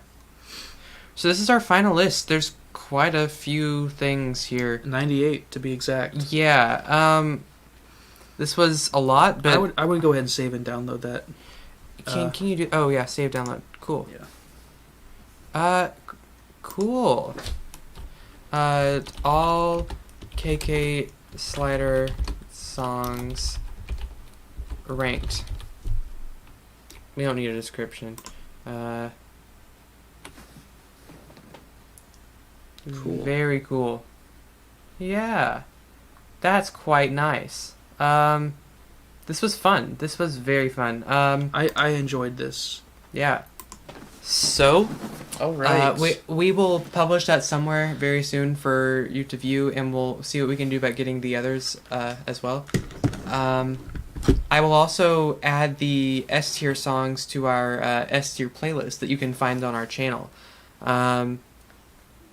So this is our final list. There's quite a few things here. 98 to be exact. Yeah. This was a lot, but I would go ahead and save and download that. Can you do? Oh yeah, save download. Cool. Yeah. Cool. All KK Slider songs ranked. We don't need a description. Cool. Very cool. Yeah. That's quite nice. This was fun. This was very fun. I enjoyed this. Yeah. So, all right. We will publish that somewhere very soon for you to view, and we'll see what we can do about getting the others as well. I will also add the S tier songs to our S tier playlist that you can find on our channel.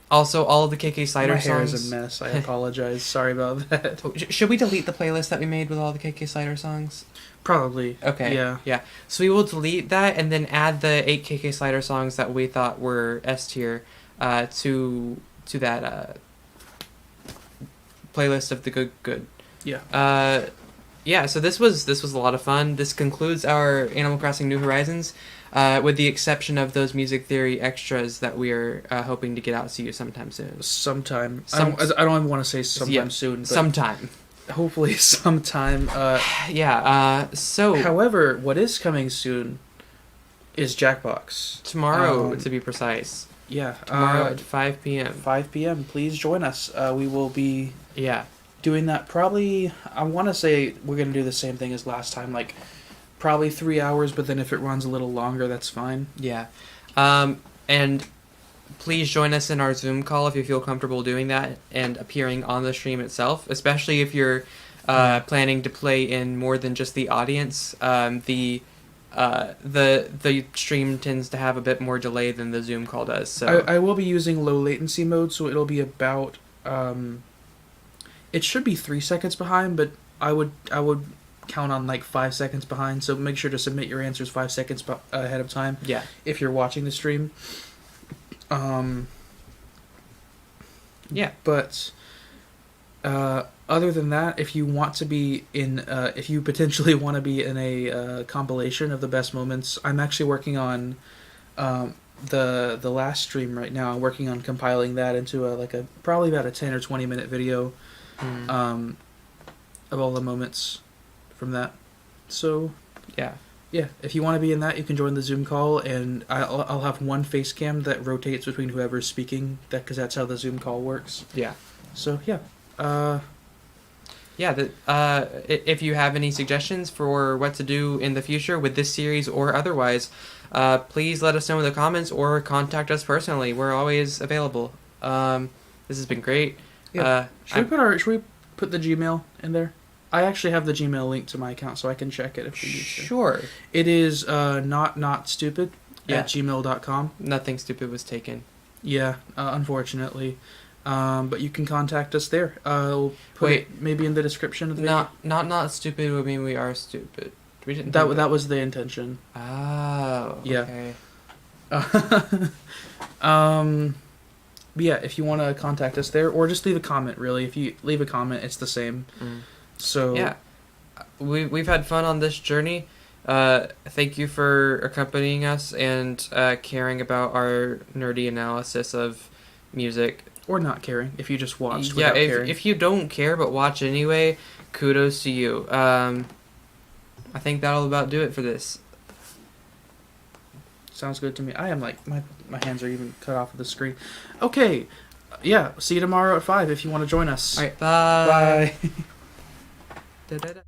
Also, all of the KK Slider My hair songs. is a mess. I apologize. Sorry about that. Should we delete the playlist that we made with all the KK Slider songs? Probably. Okay. Yeah. So we will delete that and then add the 8 KK Slider songs that we thought were S tier to that playlist of the good. Yeah. Yeah. So this was a lot of fun. This concludes our Animal Crossing New Horizons, with the exception of those music theory extras that we are hoping to get out to you sometime soon. Sometime. I don't even want to say sometime soon. But sometime. Hopefully sometime. Yeah. So. However, what is coming soon is Jackbox. Tomorrow, to be precise. Yeah. Tomorrow at 5 p.m. 5 p.m. Please join us. We will be doing that probably. I want to say we're going to do the same thing as last time, like probably 3 hours, but then if it runs a little longer, that's fine. Yeah. And please join us in our Zoom call if you feel comfortable doing that and appearing on the stream itself, especially if you're planning to play in more than just the audience. The stream tends to have a bit more delay than the Zoom call does. So I will be using low latency mode, so it'll be about it should be 3 seconds behind, but I would count on like 5 seconds behind. So make sure to submit your answers 5 seconds ahead of time. Yeah. If you're watching the stream. Yeah. But other than that, if you want to be in, if you potentially want to be in a compilation of the best moments, I'm actually working on the last stream right now. I'm working on compiling that into probably about a 10 or 20 minute video of all the moments from that. So yeah, if you want to be in that, you can join the Zoom call, and I'll have one face cam that rotates between whoever's speaking, because that's how the Zoom call works. Yeah. So yeah. If you have any suggestions for what to do in the future with this series or otherwise, please let us know in the comments or contact us personally. We're always available. This has been great. Yeah. Should we put the Gmail in there? I actually have the Gmail link to my account, so I can check it if we need to. Sure. It is notstupid at gmail.com. Nothing stupid was taken. Yeah, unfortunately. But you can contact us there. We'll put it maybe in the description of the video. Not stupid would mean we are stupid. We didn't. That was the intention. Oh. Yeah. Okay. But yeah, if you want to contact us there, or just leave a comment. Really, if you leave a comment, it's the same. So yeah, we've had fun on this journey. Thank you for accompanying us and caring about our nerdy analysis of music. Or not caring, if you just watched Yeah, without caring. if you don't care but watch anyway, kudos to you. I think that'll about do it for this. Sounds good to me. I am like, my hands are even cut off of the screen. Okay, yeah, see you tomorrow at 5 if you want to join us. All right, bye. Bye. Da-da-da.